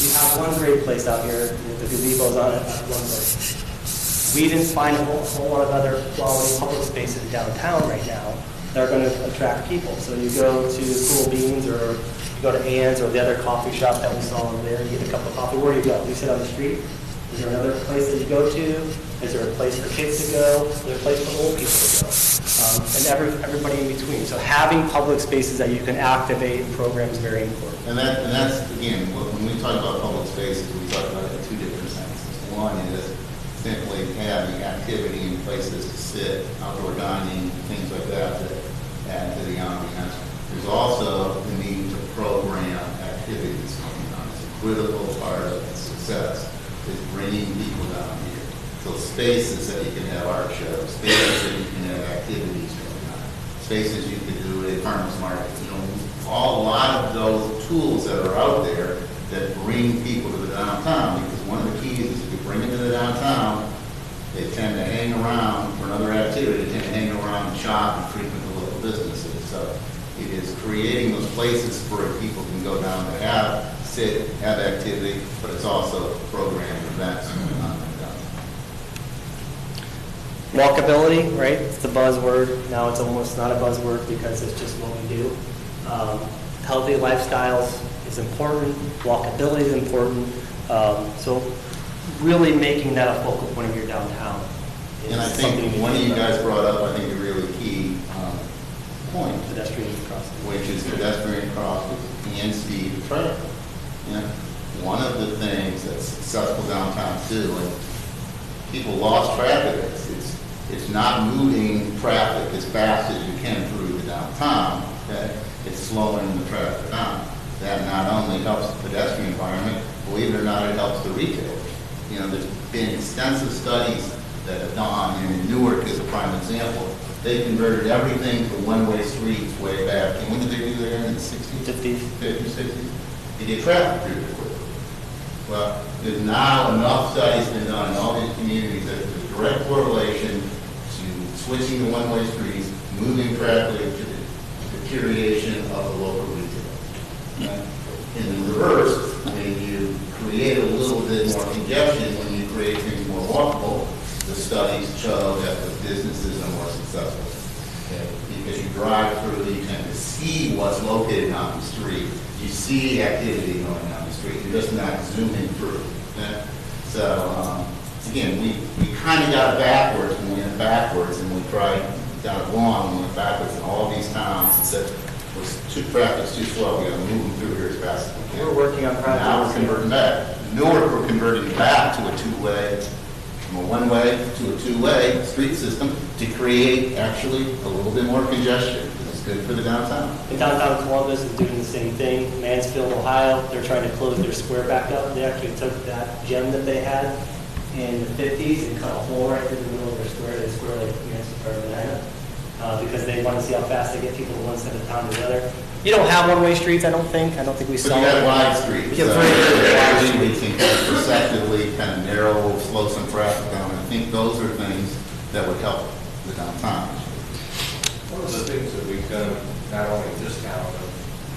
You have one great place out here, the gazebo's on it, one place. We didn't find a whole lot of other quality public spaces downtown right now that are going to attract people. So you go to Cool Beans, or you go to Ann's, or the other coffee shop that we saw over there, you get a cup of coffee. Where do you go? Do you sit on the street? Is there another place that you go to? Is there a place for kids to go? Is there a place for old people to go? And everybody in between. So having public spaces that you can activate and program is very important. And that's, again, when we talk about public spaces, we talk about it in two different senses. One is simply having activity in places to sit, outdoor dining, things like that add to the ambiance. There's also the need to program activities going on. It's a critical part of success is bringing people down here. So spaces that you can have art shows, spaces that you can have activities going on, spaces you can do a farmer's market, a lot of those tools that are out there that bring people to the downtown, because one of the keys is if you bring them to the downtown, they tend to hang around for another activity, they tend to hang around and shop and frequent the local businesses. So it is creating those places where people can go down to sit, have activity, but it's also programmed events going on in the downtown. Walkability, right? It's the buzzword. Now it's almost not a buzzword because it's just what we do. Healthy lifestyles is important. Walkability is important. So really making that a focal point of your downtown. And I think one of you guys brought up, I think, a really key point. Pedestrian crossing. Which is pedestrian crossings and speed of traffic. One of the things that's successful downtown too, and people lost track of this, it's not moving traffic as fast as you can through the downtown. Okay? It's slowing the traffic down. That not only helps the pedestrian environment, believe it or not, it helps the retailers. There's been extensive studies that have done, and Newark is a prime example. They converted everything to one-way streets way back. And when did they do that? In the 60s? 50s, 60s? They did traffic pretty quickly. Well, there's now enough studies been done in all these communities that there's a direct correlation to switching to one-way streets, moving traffic to the deterioration of the local retail. In the reverse, when you create a little bit more congestion, when you create things more walkable, the studies show that the businesses are more successful. Okay? Because you drive through, you tend to see what's located on the street. You see activity going on the street. You're just not zooming through. Okay? So, again, we kind of got it backwards when we went backwards, and we got it wrong when we went backwards in all these towns and said, traffic's too slow, we got to move them through here as fast as we can. We're working on projects. Now we're converting back. Newark, we're converting back to a two-way, from a one-way to a two-way street system to create actually a little bit more congestion. It's good for the downtown. And downtown Columbus is doing the same thing. Mansfield, Ohio, they're trying to close their square back up. They actually took that gem that they had in the 50s and cut a hole right through the middle of their square. They square like suburban Medina, because they want to see how fast they get people from one side of town to the other. You don't have one-way streets, I don't think. I don't think we But saw. you got wide streets. Yeah, So very good. actually, we can kind of perceptively kind of narrow, slow some traffic down. I think those are things that would help the downtown. One of the things that we've done, not only in this town, but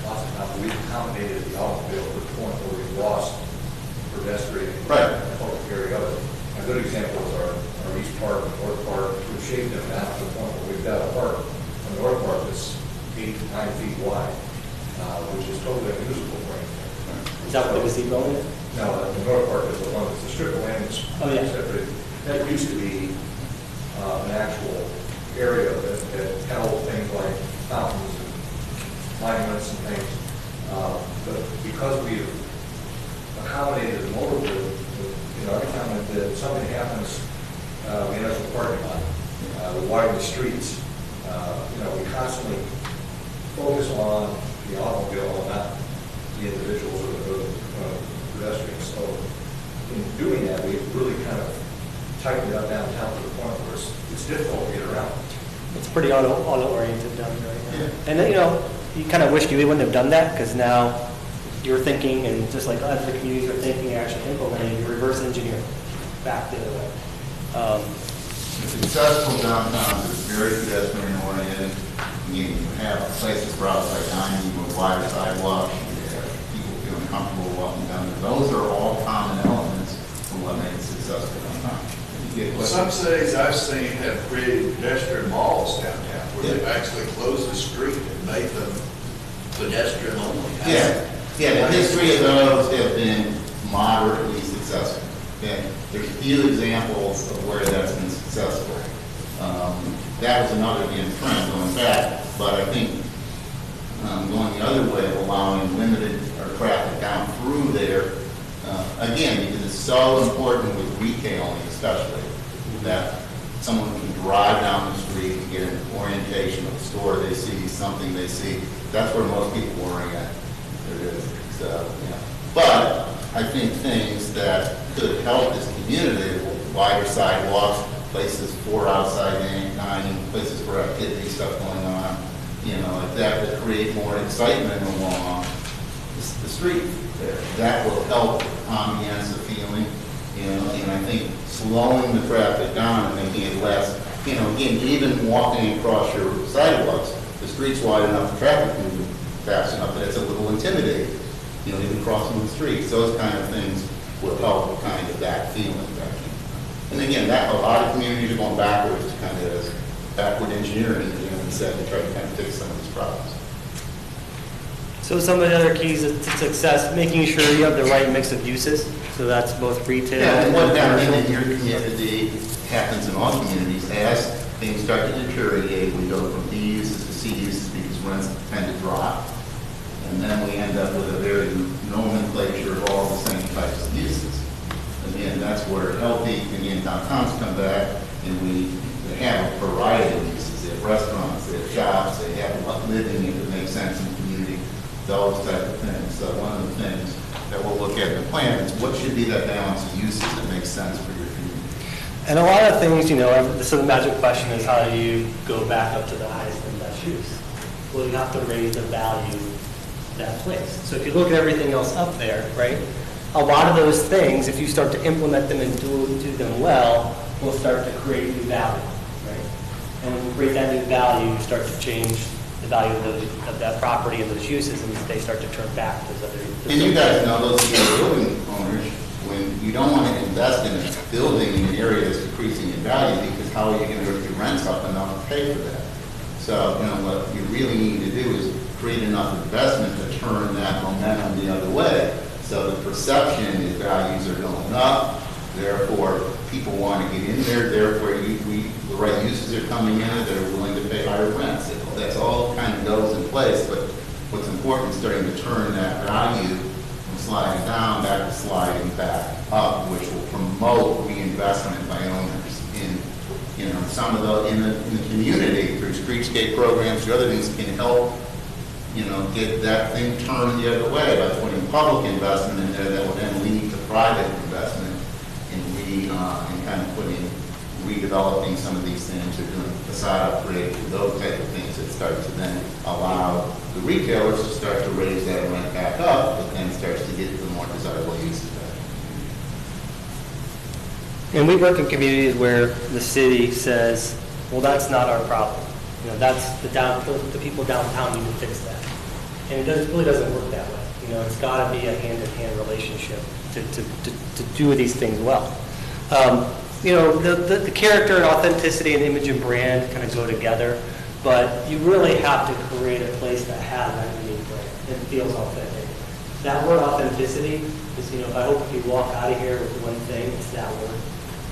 lots of towns, we've accommodated the automobile to the point where we've lost pedestrian public area of it. A good example is our East Park, North Park. We've shaped them down to the point where we've got a park, a North Park that's 8 to 9 feet wide, which is totally unusable for anything. Is that what the gazebo is? No, the North Park is the one that's a strip of land that's Oh, yeah. separate. That used to be an actual area that held things like fountains and monuments and things. But because we've accommodated the motorable, every time that something happens, we end up with a parking lot. We widen the streets. We constantly focus on the automobile and not the individuals or the pedestrians. So in doing that, we've really kind of tightened it up downtown to the point where it's difficult to get around. It's pretty auto-oriented down there right now. And you kind of wish you wouldn't have done that, because now you're thinking, and just like other communities are thinking, you're actually implementing, you reverse engineer back the other way. The successful downtown is very pedestrian oriented. You have places for outside dining with wider sidewalks. You have people feeling comfortable walking down there. Those are all common elements of what makes it successful downtown. Some cities I've seen have created pedestrian malls downtown where they've actually closed the street and made them pedestrian only. The history of those have been moderately successful. Okay? There's few examples of where that's been successful. That was another trend going back, but I think going the other way of allowing limited traffic down through there, again, because it's so important with retailing especially, that someone can drive down the street and get an orientation of the store they see, something they see. That's where most people orient. But I think things that could help this community, wider sidewalks, places for outside dining, places for activity, stuff going on, like that create more excitement along the street there. That will help ambiance the feeling, and I think slowing the traffic down and making it less, again, even walking across your sidewalks, the street's wide enough, the traffic moving fast enough that it's a little intimidating, even crossing the streets. Those kind of things will help with kind of that feeling. And again, that a lot of communities are going backwards to kind of backward engineering, as Jim said, to try to kind of fix some of these problems. So some of the other keys to success, making sure you have the right mix of uses. So that's both retail and what commercial. happens in your community happens in all communities. As things start to deteriorate, we go from B uses to C uses because rents tend to drop. And then we end up with a very nomenclature of all the same types of uses. Again, that's where healthy, again, downtowns come back, and they have a variety of uses. They have restaurants, they have shops, they have living if it makes sense in the community, those type of things. So one of the things that we'll look at in the plan is what should be that balance of uses that makes sense for your community. And a lot of things, so the magic question is, how do you go back up to the highest and best use? Well, you have to raise the value of that place. So if you look at everything else up there, right, a lot of those things, if you start to implement them and do them well, will start to create new value, right? And when you create that new value, you start to change the value of that property and those uses, and they start to turn back to those other. And you guys know, those of you building owners, when you don't want to invest in a building in an area that's decreasing in value, because how are you going to get your rents up enough to pay for that? So, what you really need to do is create enough investment to turn that momentum the other way. So the perception is values are going up, therefore people want to get in there, therefore the right uses are coming in, they're willing to pay higher rents. That's all kind of goes in place, but what's important is starting to turn that value from sliding down back to sliding back up, which will promote reinvestment by owners in some of the in the community through streetscape programs or other things can help get that thing turned the other way by putting public investment in there that will then lead to private investment in in kind of redeveloping some of these things, or doing facade upgrade, those type of things that start to then allow the retailers to start to raise that rent back up, but then starts to get to the more desirable uses back. And we work in communities where the city says, well, that's not our problem. You know, that's the people downtown need to fix that. And it really doesn't work that way. You know, it's got to be a hand-in-hand relationship to do these things well. You know, the character and authenticity and image and brand kind of go together, but you really have to create a place that has that unique brand and feels authentic. That word authenticity is, you know, I hope if you walk out of here with one thing, it's that word.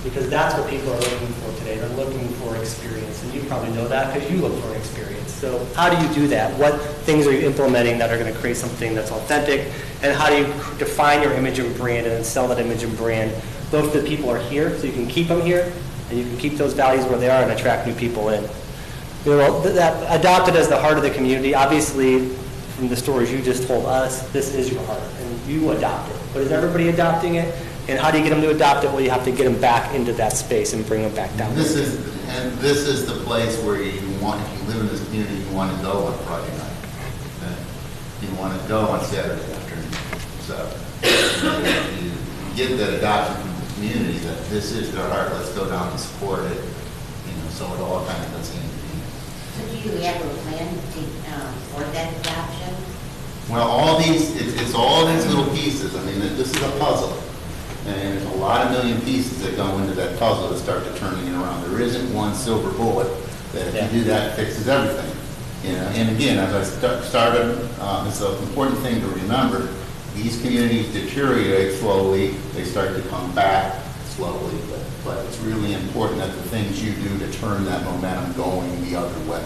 Because that's what people are looking for today. They're looking for experience, and you probably know that because you look for an experience. So how do you do that? What things are you implementing that are going to create something that's authentic, and how do you define your image and brand and then sell that image and brand both to the people who are here, so you can keep them here, and you can keep those values where they are and attract new people in. You know, that adopted as the heart of the community, obviously, from the stories you just told us, this is your heart, and you adopt it. But is everybody adopting it? And how do you get them to adopt it? Well, you have to get them back into that space and bring them back down. This is the place where you want, if you live in this community, you want to go on Friday night. You want to go on Saturday afternoon. So you get that adoption from the community that this is their heart. Let's go down and support it. You know, so it all kind of goes hand in hand. So do you have a plan for that adoption? Well, all these, it's all these little pieces. I mean, this is a puzzle. And there's a lot of million pieces that go into that puzzle to start to turning it around. There isn't one silver bullet that if you do that fixes everything. You know, and again, as I started, it's an important thing to remember. These communities deteriorate slowly. They start to come back slowly. But it's really important that the things you do to turn that momentum going the other way.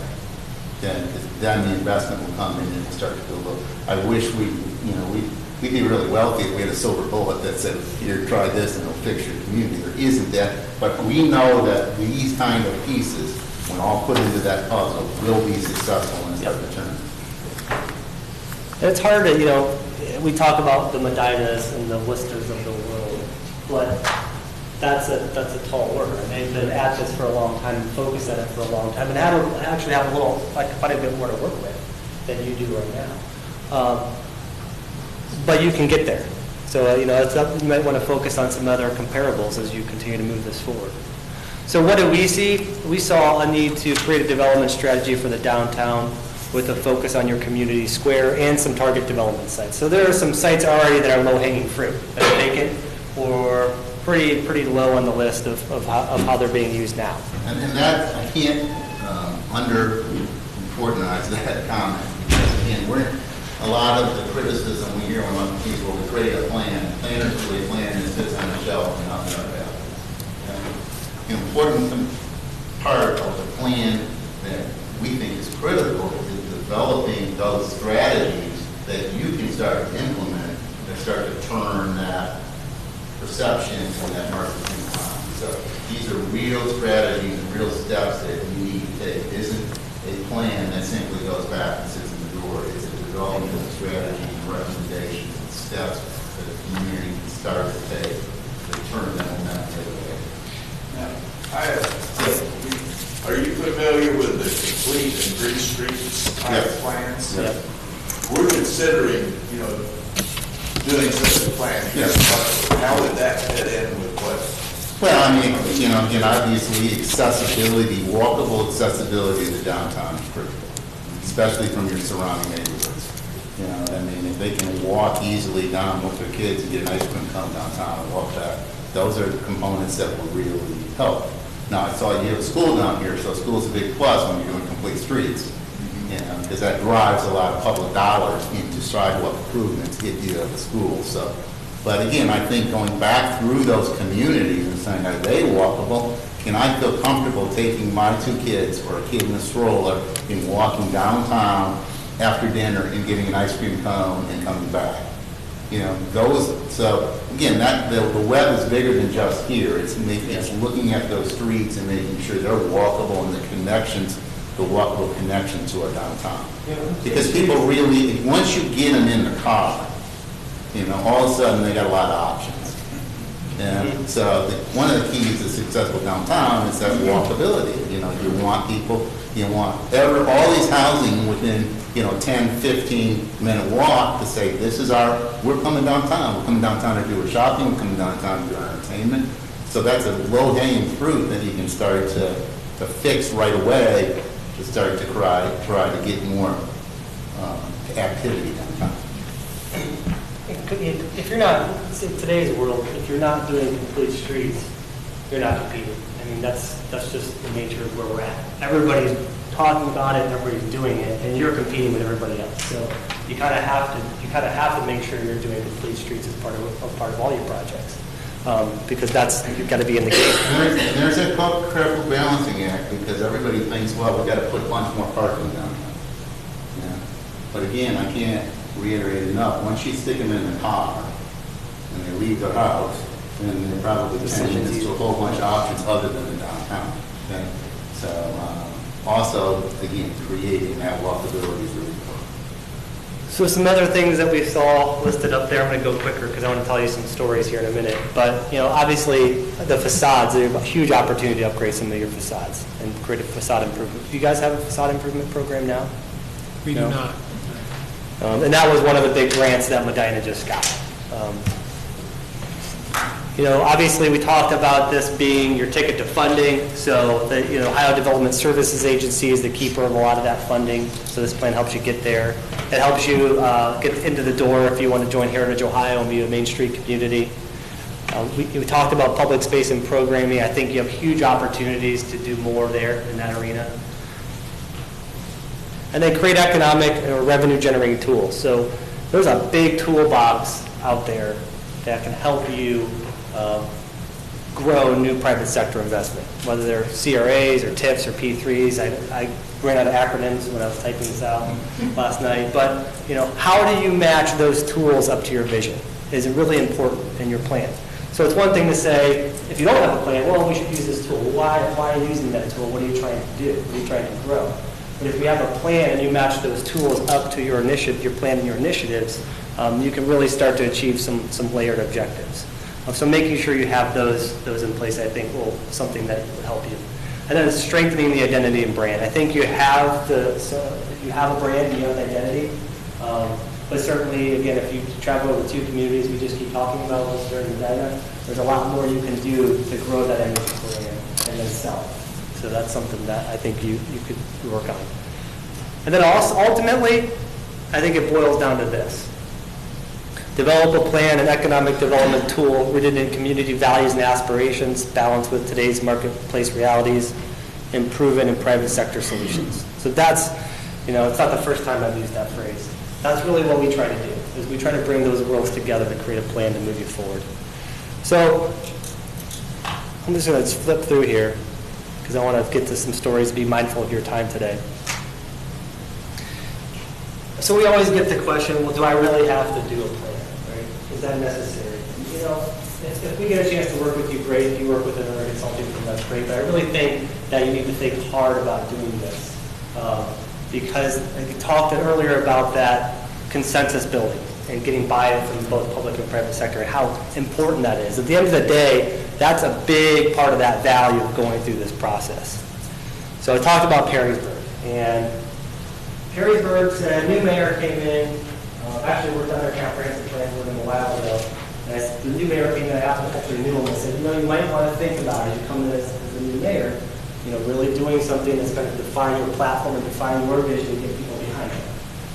Then the investment will come in and we'll start to build up. I wish we'd be really wealthy if we had a silver bullet that said, here, try this and it'll fix your community. There isn't that, but we know that these kind of pieces, when all put into that puzzle, will be successful and start to turn. And it's hard to, you know, we talk about the Medinas and the Worcesters of the world, but that's a tall order. And they've been at this for a long time and focused on it for a long time and actually have quite a bit more to work with than you do right now. But you can get there. So, you know, you might want to focus on some other comparables as you continue to move this forward. So what did we see? We saw a need to create a development strategy for the downtown with a focus on your community square and some target development sites. So there are some sites already that are low-hanging fruit, that are vacant or pretty low on the list of how they're being used now. And that, I can't under-importanize that comment. Because again, a lot of the criticism we hear among people, we create a plan. Planners really plan and it sits on the shelf and not in our value. The important part of the plan that we think is critical is developing those strategies that you can start to implement that start to turn that perception and that marketing around. So these are real strategies and real steps that you need to take. It isn't a plan that simply goes back and sits in the door. It's a development of strategies and recommendations and steps that the community can start to take to turn that momentum the other way. Are you familiar with the complete and green streets type plans? Yes. We're considering, doing such a plan. Yes. How would that fit in with what? Well, I mean, again, obviously accessibility, walkable accessibility to the downtown is critical, especially from your surrounding neighborhoods. I mean, if they can walk easily down with their kids and get an ice cream cone downtown and walk back, those are components that will really help. Now, I saw you have a school down here, so school's a big plus when you're doing complete streets, because that drives a lot of public dollars into sidewalk improvements if you have a school. So, but again, I think going back through those communities and saying, are they walkable? Can I feel comfortable taking my two kids or a kid in a stroller and walking downtown after dinner and getting an ice cream cone and coming back? So again, the web is bigger than just here. It's looking at those streets and making sure they're walkable and the walkable connection to our downtown. Because people really, once you get them in the car, all of a sudden they got a lot of options. And so one of the keys to successful downtown is that walkability. You know, you want people, you want all these housing within, 10, 15-minute walk to say, we're coming downtown. We're coming downtown to do our shopping. We're coming downtown to do our entertainment. So that's a low-hanging fruit that you can start to fix right away to start to try to get more activity downtown. If you're not, in today's world, if you're not doing complete streets, you're not competing. I mean, that's just the nature of where we're at. Everybody's talking about it, and everybody's doing it, and you're competing with everybody else. So you kind of have to make sure you're doing complete streets as part of all your projects, because you've got to be in the game. And there's a careful balancing act, because everybody thinks, well, we've got to put a bunch more parking downtown. Yeah. But again, I can't reiterate enough. Once you stick them in the car and they leave their house, then they're probably 10 minutes to a whole bunch of options other than the downtown. Okay? So also, again, creating that walkability is really important. So some other things that we saw listed up there, I'm going to go quicker because I want to tell you some stories here in a minute. But, obviously the facades, there's a huge opportunity to upgrade some of your facades and create a facade improvement. Do you guys have a facade improvement program now? We do not. And that was one of the big grants that Medina just got. Obviously we talked about this being your ticket to funding. So the Ohio Development Services Agency is the keeper of a lot of that funding. So this plan helps you get there. It helps you get into the door if you want to join Heritage Ohio and be a Main Street community. We talked about public space and programming. I think you have huge opportunities to do more there in that arena. And then create economic or revenue generating tools. So there's a big toolbox out there that can help you grow new private sector investment, whether they're CRAs or TIFs or P3s. I ran out of acronyms when I was typing this out last night. But how do you match those tools up to your vision is really important in your plan. So it's one thing to say, if you don't have a plan, well, we should use this tool. Why are you using that tool? What are you trying to do? What are you trying to grow? But if you have a plan and you match those tools up to your initiative, your plan and your initiatives, you can really start to achieve some layered objectives. So making sure you have those in place, I think, will something that will help you. And then strengthening the identity and brand. I think you have you have a brand and you have an identity. But certainly, again, if you travel over 2 communities we just keep talking about, Worcester and Medina, there's a lot more you can do to grow that energy brand and then sell. So that's something that I think you could work on. And then also, ultimately, I think it boils down to this. Develop a plan and economic development tool rooted in community values and aspirations, balanced with today's marketplace realities, and proven in private sector solutions. So that's, it's not the first time I've used that phrase. That's really what we try to do, is we try to bring those worlds together to create a plan to move you forward. So I'm just going to flip through here, because I want to get to some stories, be mindful of your time today. So we always get the question, well, do I really have to do a plan, right? Is that necessary? If we get a chance to work with you, great. If you work with another consulting firm, that's great. But I really think that you need to think hard about doing this. Because I talked earlier about that consensus building and getting buy-in from both public and private sector and how important that is. At the end of the day, that's a big part of that value of going through this process. So I talked about Perrysburg. And Perrysburg said, a new mayor came in, actually worked on their comprehensive plan with him a while ago. And the new mayor came in, I actually knew him and said, you might want to think about it as you come in as the new mayor, really doing something that's going to define your platform and define your vision and get people behind it.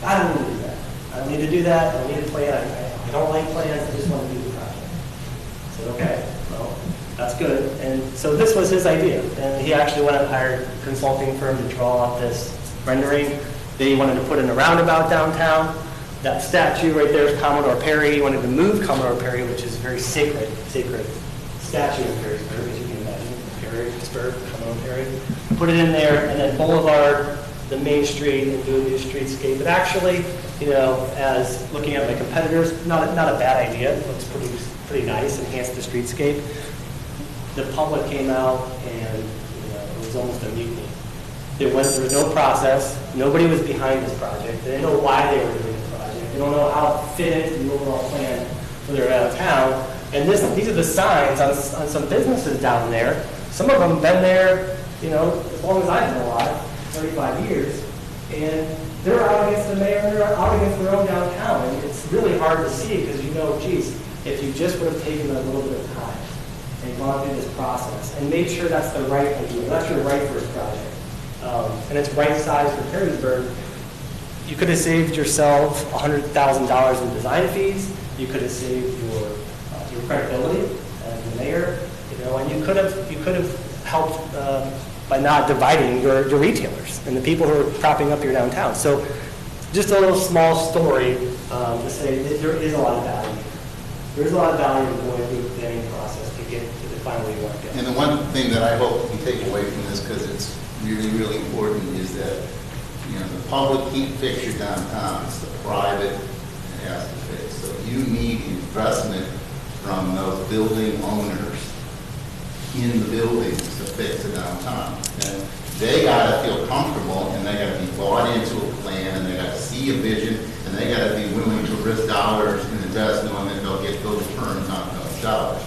I don't need to do that. I don't need to do that. I don't need a plan. I don't like plans. I just want to do the project. I said, okay, well, that's good. And so this was his idea. And he actually went and hired a consulting firm to draw up this rendering. They wanted to put in a roundabout downtown. That statue right there is Commodore Perry. He wanted to move Commodore Perry, which is a very sacred statue in Perrysburg, as you can imagine. Perrysburg, Commodore Perry. Put it in there, and then boulevard the main street and do a new streetscape. But actually, as looking at my competitors, not a bad idea. It looks pretty nice, enhance the streetscape. The public came out, and it was almost a mutiny. There was no process. Nobody was behind this project. They didn't know why they were doing the project. They don't know how it fit into the overall plan for their town. And these are the signs on some businesses down there. Some of them have been there, you know, as long as I've been alive, 35 years. And they're out against the mayor, and they're out against their own downtown. And it's really hard to see because you know, geez, if you just would have taken a little bit of time and gone through this process and made sure that's the right idea, that's your right first project, and it's right size for Perrysburg, you could have saved yourself $100,000 in design fees. You could have saved your credibility as the mayor, you know, and you could have helped by not dividing your retailers and the people who are propping up your downtown. So just a little small story to say that there is a lot of value. There's a lot of value in going through the planning process to get to define where you want to go. And the one thing that I hope you take away from this, because it's really, really important, is that, you know, the public can't fix your downtown. It's the private that has to fix. So you need investment from those building owners in the buildings to fix the downtown. And they got to feel comfortable, and they got to be bought into a plan, and they got to see a vision, and they got to be willing to risk dollars and invest, knowing that they'll get those returns on those dollars.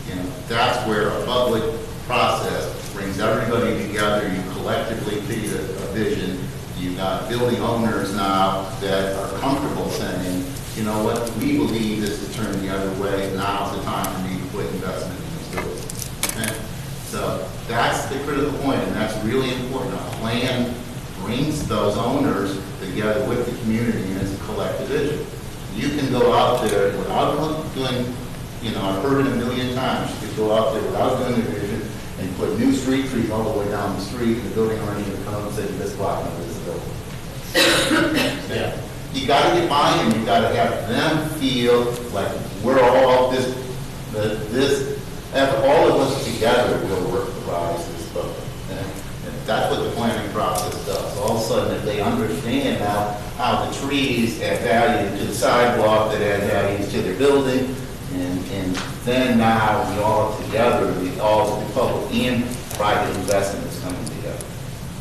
You know, that's where a public process brings everybody together. You collectively create a vision. You've got building owners now that are comfortable saying, you know what, we believe this is turning the other way. Now's the time for me to put investment in this building. Okay? So that's the critical point, and that's really important. A plan brings those owners together with the community, and it's a collective vision. You can go out there without doing, you know, I've heard it a million times, you could go out there without doing the vision and put new street trees all the way down the street, and the building owner even come and say, this blocking of this building. Yeah. You got to get buy-in. You got to have them feel like we're all all of us together will work to rise this building. And that's what the planning process does. All of a sudden, if they understand how the trees add value to the sidewalk, that add value to their building, and then now we all together, all the public and private investments coming together.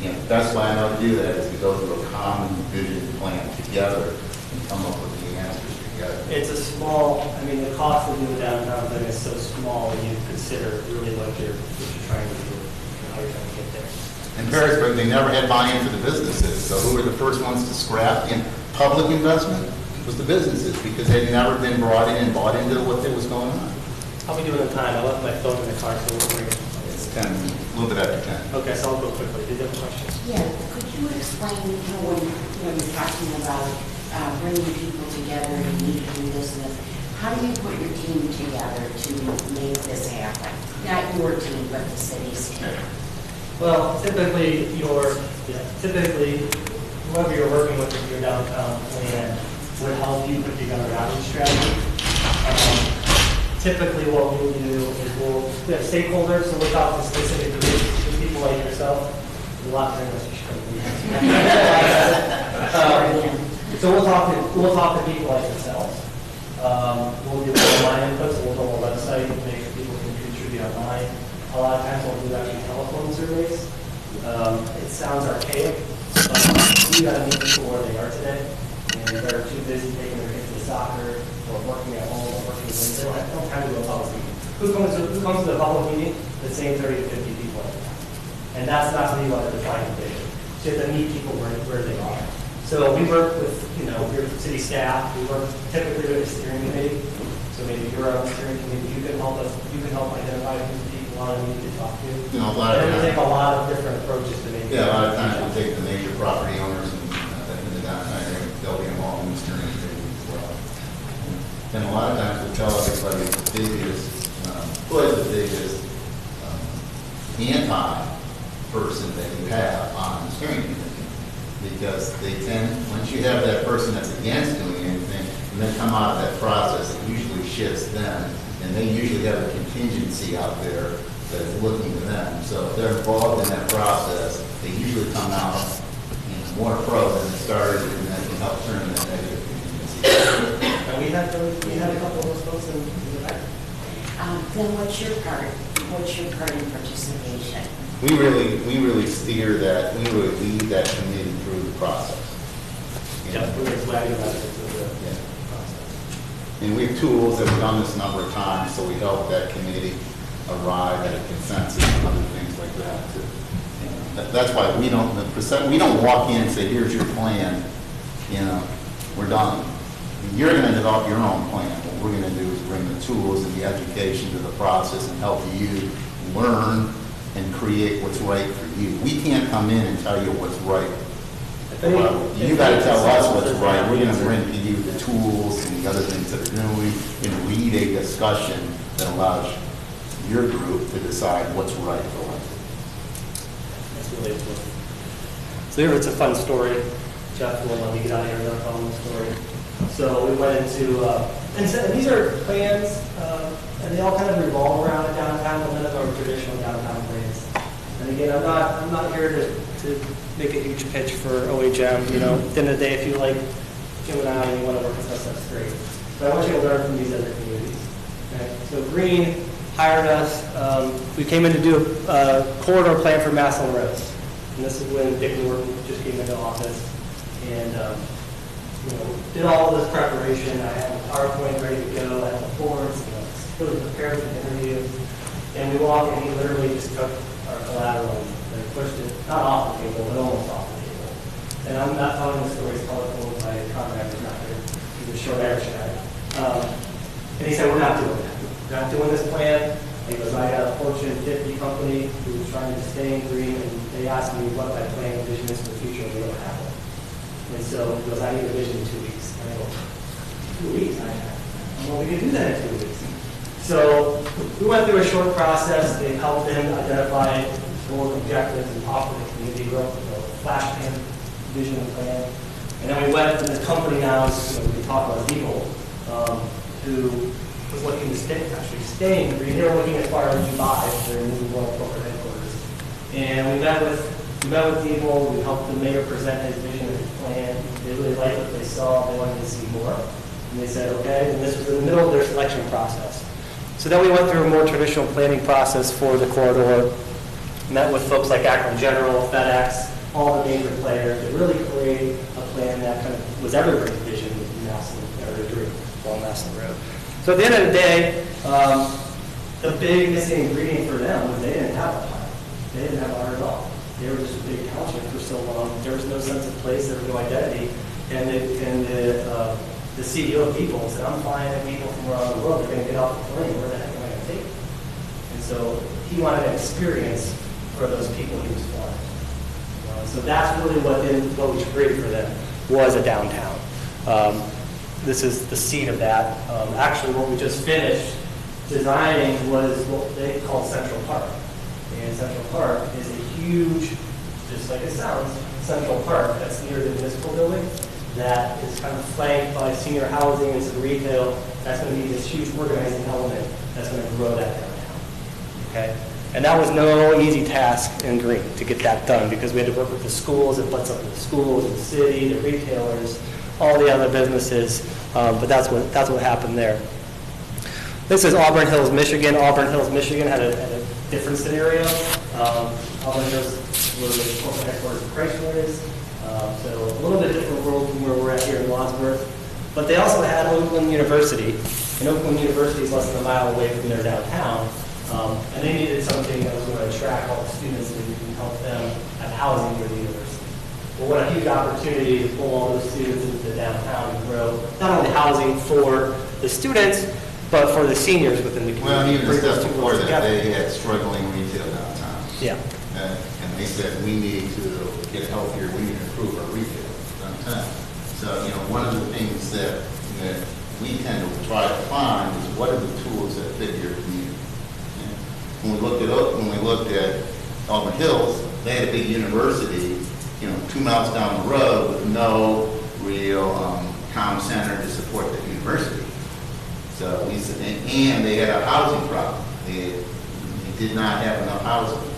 You know, that's why I know to do that is to go through a common vision plan together and come up with the answers together. It's a small, I mean, the cost of doing downtown thing is so small when you consider really what you're trying to do and how you're trying to get there. In Perrysburg, they never had buy-in for the businesses. So who were the first ones to scrap in public investment? It was the businesses, because they'd never been brought in and bought into what was going on. How are we doing on time? I left my phone in the car, so we'll bring it. It's 10, a little bit after 10. Okay, so I'll go quickly. Did you have a question? Yeah, could you explain, you know, when you're talking about bringing people together and meeting this and this, how do you put your team together to make this happen? Not your team, but the city's team. Well, typically, whoever you're working with in your downtown plan would help you put together an outreach strategy. Typically, what we'll do is we have stakeholders, so we'll talk to specific groups, to people like yourself. There's a lot of things you should So we'll talk to people like yourselves. We'll do online inputs, we'll go on our website, make sure people can contribute online. A lot of times we'll do actually telephone surveys. It sounds archaic, but we got to meet people where they are today. And they're too busy taking their kids to soccer, or working at home, or working in they don't have time to do a public meeting. Who comes to the public meeting? The same 30 to 50 people at a time. And that's not something you want to define a vision. So you have to meet people where they are. So we work with, your city staff. We work typically with a steering committee. So maybe you're on the steering committee. You can help us. You can help identify who people want to meet to talk to. A lot of we take a lot of different approaches to make. Yeah, a lot of times we take the major property owners and into downtown area. They'll be involved in the steering committee as well. And a lot of times we tell everybody the biggest, who is the biggest anti-person that you have on the steering committee. Because they tend, once you have that person that's against doing anything, and then come out of that process, it usually shifts them. And they usually have a contingency out there that is looking to them. So if they're involved in that process, they usually come out more pro than they started, and that can help turn that negative contingency. And we had a couple of those folks in the back. Then what's your part? What's your part in participation? We really steer that, we really lead that committee through the process. Yeah, we're flagging about it through the process. And we have tools that we've done this a number of times, so we help that committee arrive at a consensus and other things like that. Too. You know, that's why we don't walk in and say, here's your plan, you know, we're done. You're going to develop your own plan. What we're going to do is bring the tools and the education to the process and help you learn and create what's right for you. We can't come in and tell you what's right. You got to tell us what's right. We're going to bring to you the tools and the other things that are doing and lead a discussion that allows your group to decide what's right for us. That's really cool. So here it's a fun story. Jeff will let me get out of here with our fun story. So we went into, and so these are plans, and they all kind of revolve around downtown, but none of them are traditional downtown plans. And again, I'm not here to make a huge pitch for OHM. You know, at the end of the day, if you like Jim and I and you want to work with us, that's great. But I want you to learn from these other communities. Okay? So Green hired us. We came in to do a corridor plan for Massillon Roads. And this is when Dick Norton just came into office. And you know, did all of this preparation. I had a PowerPoint ready to go. I had the forms, you know, really prepared for the interview. And we walked and he literally just took our collateral and pushed it, not off the table, but almost off the table. And I'm not telling the stories colorful, my contractor's not here. He's a short Irish guy. And he said, we're not doing that. We're not doing this plan. He goes, I got a Fortune 50 company who was trying to stay in Green, and they asked me what my plan and vision is for the future, and we don't have it. And so he goes, I need a vision in 2 weeks. And I go, 2 weeks? Well, we can do that in 2 weeks. So we went through a short process. They helped him identify goals, objectives, and offer the community growth, a flash plan, vision and plan. And then we went to the company now, you know, we talk about Eagle, who was looking to stay in Green. They were looking as far as Dubai, their new world corporate headquarters. And we met with Eagle. We helped the mayor present his vision and his plan. They really liked what they saw. They wanted to see more. And they said, okay. And this was in the middle of their selection process. So then we went through a more traditional planning process for the corridor, met with folks like Akron General, FedEx, all the major players to really create a plan that kind of was everybody's vision in Massillon, or Green, along Massillon Road. So at the end of the day, the big missing ingredient for them was they didn't have a plan. They didn't have a heart at all. They were just a big township for so long. There was no sense of place. There was no identity. And the CEO of People said, I'm flying at people from around the world. They're going to get off the plane. Where the heck am I going to take them? And so he wanted an experience for those people he was flying. So that's really what we created for them was a downtown. This is the seed of that. Actually, what we just finished designing was what they call Central Park. And Central Park is a huge, just like it sounds, Central Park that's near the municipal building that is kind of flanked by senior housing and some retail. That's going to be this huge organizing element that's going to grow that downtown. Okay? And that was no easy task in Green to get that done because we had to work with the schools. It butts up with the schools, the city, the retailers, all the other businesses. But that's what happened there. This is Auburn Hills, Michigan. Auburn Hills, Michigan had a different scenario. Auburn Hills were the corporate headquarters of Chrysler is. So a little bit different world from where we're at here in Wadsworth. But they also had Oakland University. And Oakland University is less than a mile away from their downtown. And they needed something that was going to attract all the students and help them have housing near the university. Well, what a huge opportunity to pull all those students into the downtown and grow not only housing for the students, but for the seniors within the community. Well, and even the step before that, they had struggling retail downtown. Yeah. And they said, we need to get healthier, we need to improve our retail downtown. So, you know, one of the things that we tend to try to find is what are the tools that fit your community. When we looked at Auburn Hills, they had a big university, 2 miles down the road with no real town center to support the university. So we said, and they had a housing problem. They did not have enough housing.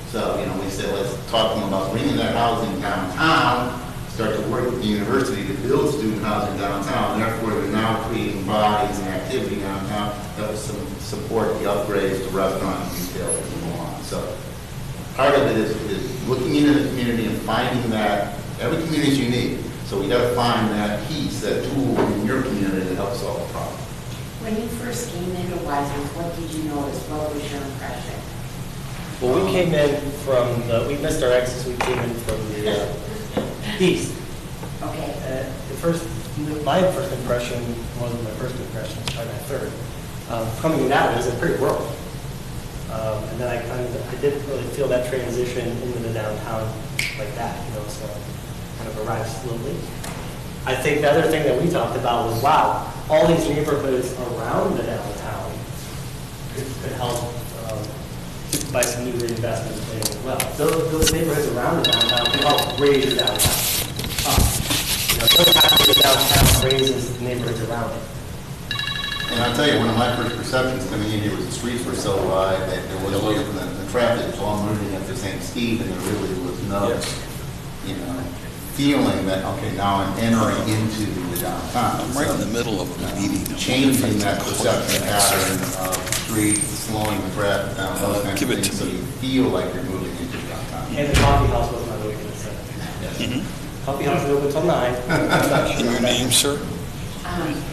So we said, let's talk to them about bringing that housing downtown. Start to work with the university to build student housing downtown. Therefore, they're now creating bodies and activity downtown that will support the upgrades to restaurant and retail and so on. So part of it is looking into the community and finding that every community is unique. So we got to find that piece, that tool in your community that helps solve the problem. When you first came into Wadsworth, what did you notice? What was your impression? Well, we came in from, we missed our exits, we came in from the east. Okay. My first impression wasn't my first impression, it was probably my third. Coming out, it was a pretty rural. And then I didn't really feel that transition into the downtown like that, so I kind of arrived slowly. I think the other thing that we talked about was, wow, all these neighborhoods around the downtown could help by some new reinvestment planning as well. Those neighborhoods around the downtown can help raise the downtown up. Don't have to be the downtown raises the neighborhoods around it. And I'll tell you, one of my first perceptions coming in here was the streets were so wide that there was the traffic was all moving at the same speed, and there really was no, feeling that, okay, now I'm entering into the downtown. I'm right in the middle of a meeting. Changing that perception pattern of streets, slowing the traffic down, those kinds of things, so you feel like you're moving into downtown. And the coffee house was my weakness. Coffee house is open till 9. And your name, sir?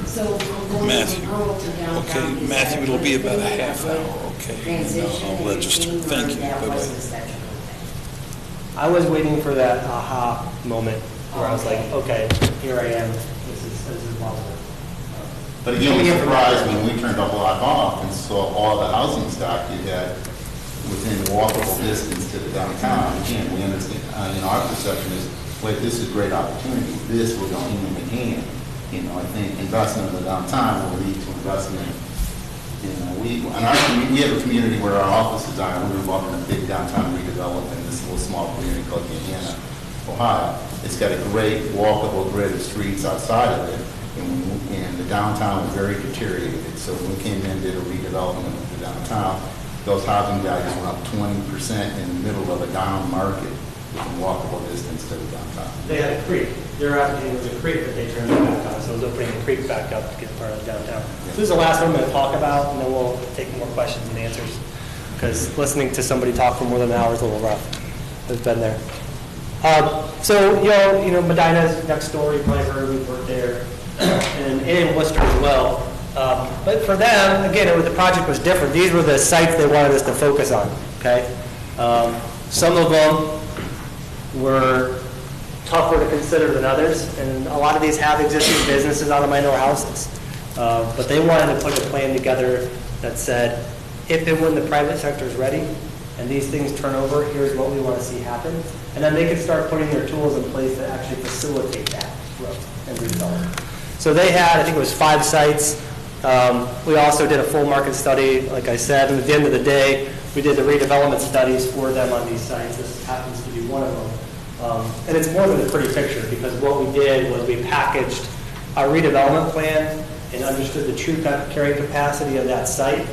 So from going from rural to downtown. Okay, Matthew, it'll be about a half hour, okay? I'll register. Thank you. Bye-bye. I was waiting for that aha moment where I was like, okay, here I am. This is Wadsworth. But again, we were surprised when we turned the block off and saw all the housing stock you had within walkable distance to the downtown. Again, we understand, our perception is, wait, this is a great opportunity. This will go hand in hand. I think investment in the downtown will lead to investment. We have a community where our offices are. We're involved in a big downtown redevelopment in this little small community called Indiana, Ohio. It's got a great walkable grid of streets outside of it, and the downtown was very deteriorated. So when we came in and did a redevelopment of the downtown, those housing values went up 20% in the middle of a down market within walkable distance to the downtown. They had a creek. Their application was a creek that they turned it back on, so it was opening the creek back up to get part of the downtown. So this is the last one I'm going to talk about, and then we'll take more questions and answers. Because listening to somebody talk for more than an hour is a little rough. I've been there. Medina's next door. You probably heard we've worked there, and in Worcester as well. But for them, again, the project was different. These were the sites they wanted us to focus on. Okay, some of them were tougher to consider than others, and a lot of these have existing businesses on them, I know, houses. But they wanted to put a plan together that said, if and when the private sector is ready and these things turn over, here's what we want to see happen. And then they can start putting their tools in place that actually facilitate that growth and redevelopment. So they had, I think it was 5 sites. We also did a full market study, like I said, and at the end of the day, we did the redevelopment studies for them on these sites. This happens to be one of them. And it's more than a pretty picture, because what we did was we packaged our redevelopment plan and understood the true carrying capacity of that site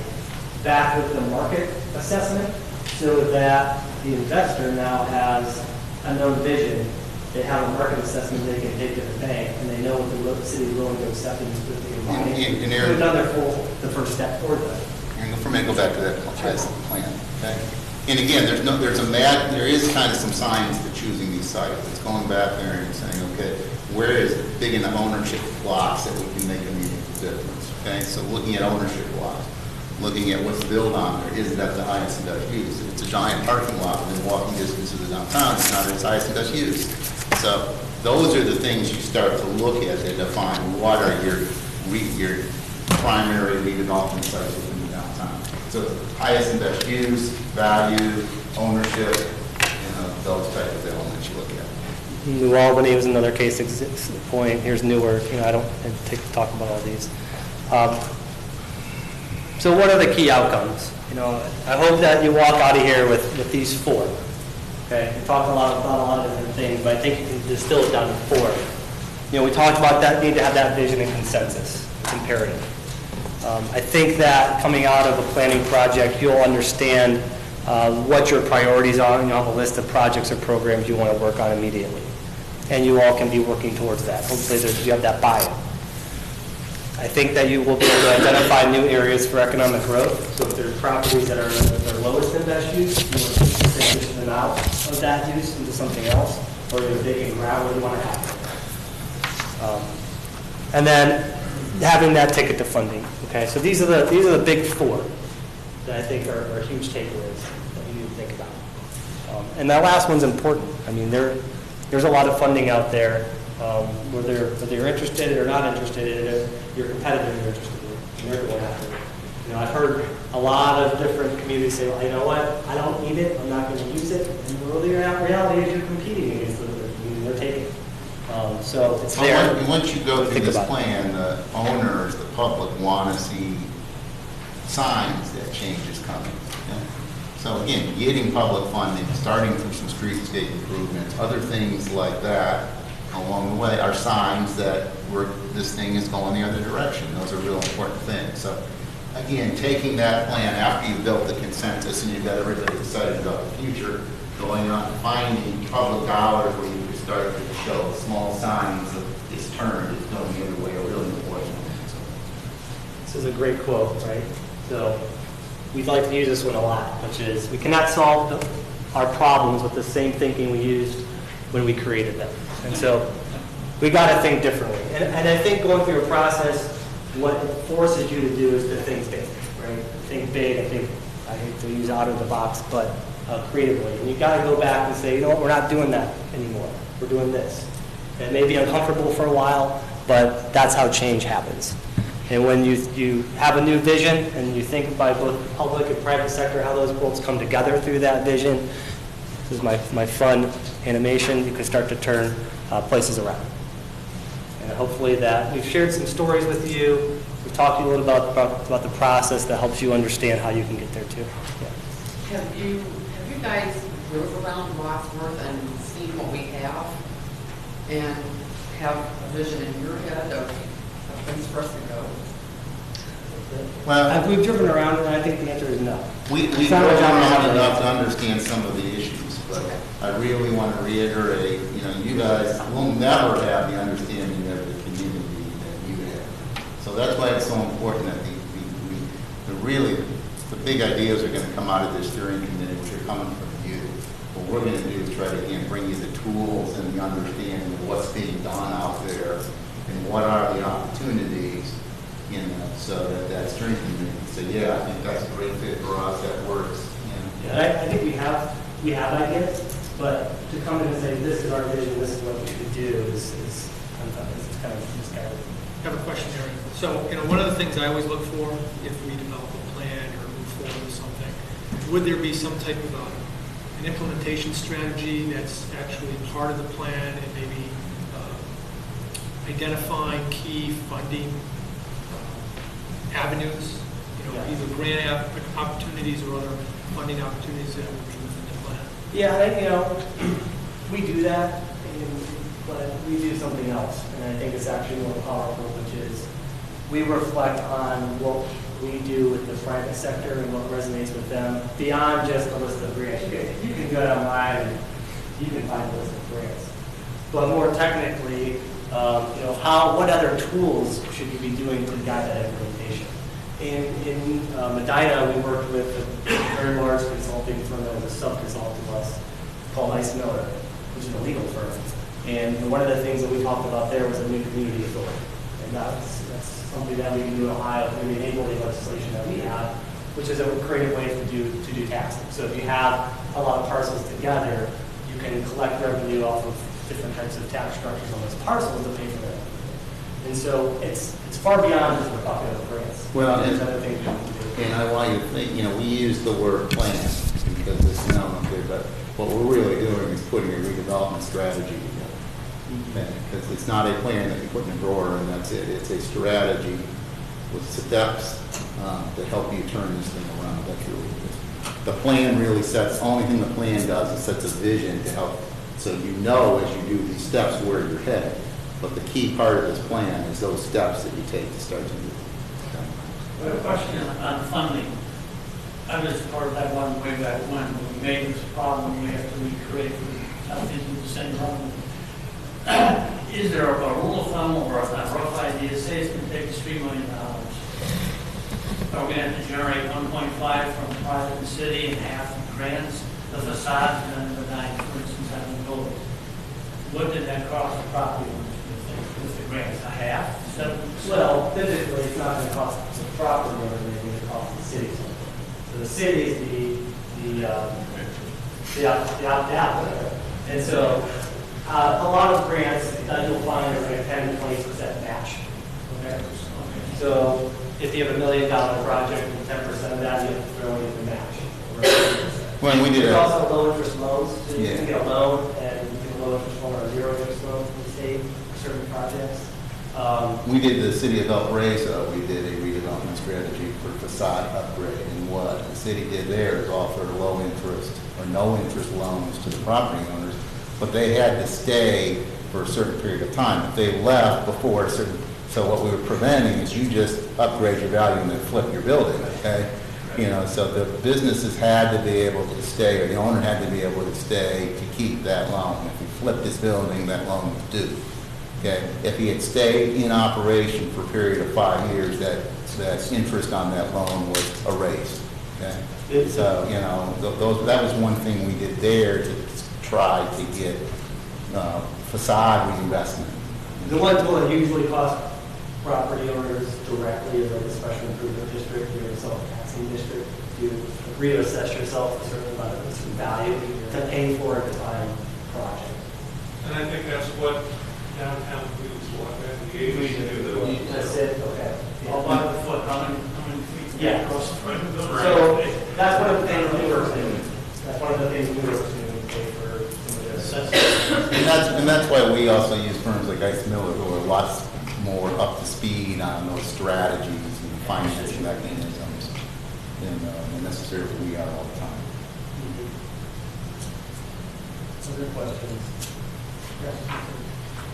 back with the market assessment, so that the investor now has a known vision. They have a market assessment they can take to the bank, and they know what the city is willing to accept and we've done the first step toward that. And for me, go back to that plan. Okay? And again, there is kind of some science to choosing these sites. It's going back there and saying, okay, where is it big enough ownership blocks that we can make a meaningful difference? Okay, so looking at ownership blocks, looking at what's built on there, is it at the highest and best use? If it's a giant parking lot within walking distance of the downtown, it's not its highest and best use. So those are the things you start to look at that define what are your primary redevelopment sites within the downtown. So highest and best use, value, ownership, those type of elements you look at. New Albany was another case point. Here's Newark. I don't take to talk about all these. So what are the key outcomes? I hope that you walk out of here with these 4. Okay, we talked about a lot of different things, but I think you can distill it down to 4. We talked about that need to have that vision and consensus. It's imperative. I think that coming out of a planning project, you'll understand what your priorities are, and you'll have a list of projects or programs you want to work on immediately. And you all can be working towards that. Hopefully you have that buy-in. I think that you will be able to identify new areas for economic growth. So if there's properties that are their lowest and best use, you want to transition them out of that use into something else, or they're big and ground where you want to have them. And then having that ticket to funding. Okay, so these are the big four that I think are huge takeaways that you need to think about. And that last one's important. I mean, there's a lot of funding out there, whether you're interested or not interested in it, you're competitive and you're interested in it, and you're going after it. You know, I've heard a lot of different communities say, well, you know what, I don't need it, I'm not going to use it. And the reality is you're competing against the community, they're taking it. So it's there. Once you go through this plan, the owners, the public want to see signs that change is coming. Yeah? So again, getting public funding, starting from some streetscape improvements, other things like that along the way are signs that this thing is going the other direction. Those are real important things. So again, taking that plan after you've built the consensus and you've got everybody excited about the future, going out and finding public dollars where you can start to show small signs of it's turned, it's going the other way, are really important. This is a great quote, right? So we'd like to use this one a lot, which is we cannot solve our problems with the same thinking we used when we created them. And so we got to think differently. And I think going through a process, what it forces you to do is to think big, right? Think big. I hate to use out of the box, but creatively. And you got to go back and say, you know what, we're not doing that anymore. We're doing this. It may be uncomfortable for a while, but that's how change happens. And when you have a new vision and you think by both the public and private sector how those worlds come together through that vision, this is my fun animation, you can start to turn places around. And hopefully that we've shared some stories with you. We've talked to you a little about the process that helps you understand how you can get there too. Yeah. Have you guys drove around Wadsworth and seen what we have and have a vision in your head of things for us to go? Well, we've driven around, and I think the answer is no. We drove around enough to understand some of the issues, but I really want to reiterate, you guys will never have the understanding of the community that you have. So that's why it's so important that the big ideas are going to come out of this steering committee, which are coming from you. What we're going to do is try to, again, bring you the tools and the understanding of what's being done out there and what are the opportunities, so that steering committee can say, yeah, I think that's a great fit for us, that works. Yeah, I think we have ideas, but to come in and say, this is our vision, this is what we should do, is kind of misguided. I have a question, Aaron. So, one of the things I always look for if we develop a plan or move forward with something, would there be some type of an implementation strategy that's actually part of the plan and maybe identifying key funding avenues, either grant opportunities or other funding opportunities that would be within the plan? Yeah, we do that, but we do something else, and I think it's actually more powerful, which is we reflect on what we do with the private sector and what resonates with them beyond just a list of grants. You can go online and you can find a list of grants, but more technically, what other tools should you be doing to guide that implementation? In Medina, we worked with a very large consulting firm that was a sub-consultant to us called Ice Miller, which is a legal firm. And one of the things that we talked about there was a new community authority. And that's something that we can do in Ohio through the enabling legislation that we have, which is a creative way to do taxing. So if you have a lot of parcels together, you can collect revenue off of different types of tax structures on those parcels to pay for them. And so it's far beyond just talking about grants. Well, there's other things we can do. And I want you to think, we use the word plan because it's known there, but what we're really doing is putting a redevelopment strategy together. Because it's not a plan that you put in a drawer and that's it. It's a strategy with steps that help you turn this thing around. That's really good. The plan really sets, the only thing the plan does is sets a vision to help, so as you do these steps where you're headed. But the key part of this plan is those steps that you take to start to move. I have a question on funding. I was part of that one way back when we made this problem, we have to recreate things the same problem. Is there a rule of thumb or a rough idea? Say it's going to take us $3 million. Are we going to have to generate 1.5 from private and city and half from grants, the facades, and then the 9, for instance, on the buildings? What did that cost the property owners with the grants? A half? Well, typically, it's not going to cost the property owner, it's going to cost the city something. So the city is the opt-out. And so a lot of grants that you'll find are like a 10 to 20% match. Okay? So if you have $1 million project and 10% of that, you have to throw in the match. When we did There's a- also low interest loans. So you Yeah. can get a loan and you get a low interest loan or a zero interest loan from the state for certain projects. We did the City of Valparaiso, we did a redevelopment strategy for facade upgrade, and what the city did there is offer low interest or no interest loans to the property owners, but they had to stay for a certain period of time. If they left before a certain, so what we were preventing is you just upgrade your value and then flip your building, okay? You know, so the businesses had to be able to stay, or the owner had to be able to stay to keep that loan. If he flipped his building, that loan was due. Okay, if he had stayed in operation for a period of 5 years, that interest on that loan was erased. Okay, so you know that was one thing we did there to try to get facade reinvestment. The one tool that usually costs property owners directly is like a special improvement district or a self-taxing district. You agree to assess yourself a certain amount of value to pay for a defined project. And I think that's what downtown moves like that, the agency do. That's it, okay. All by the foot, how many feet? Yeah. Across the front of the building. So that's one of the things we work doing. That's one of the things we work doing to pay for some of this. And that's why we also use firms like Ice Miller, who are lots more up to speed on those strategies and financing mechanisms than necessarily we are all the time. Other questions?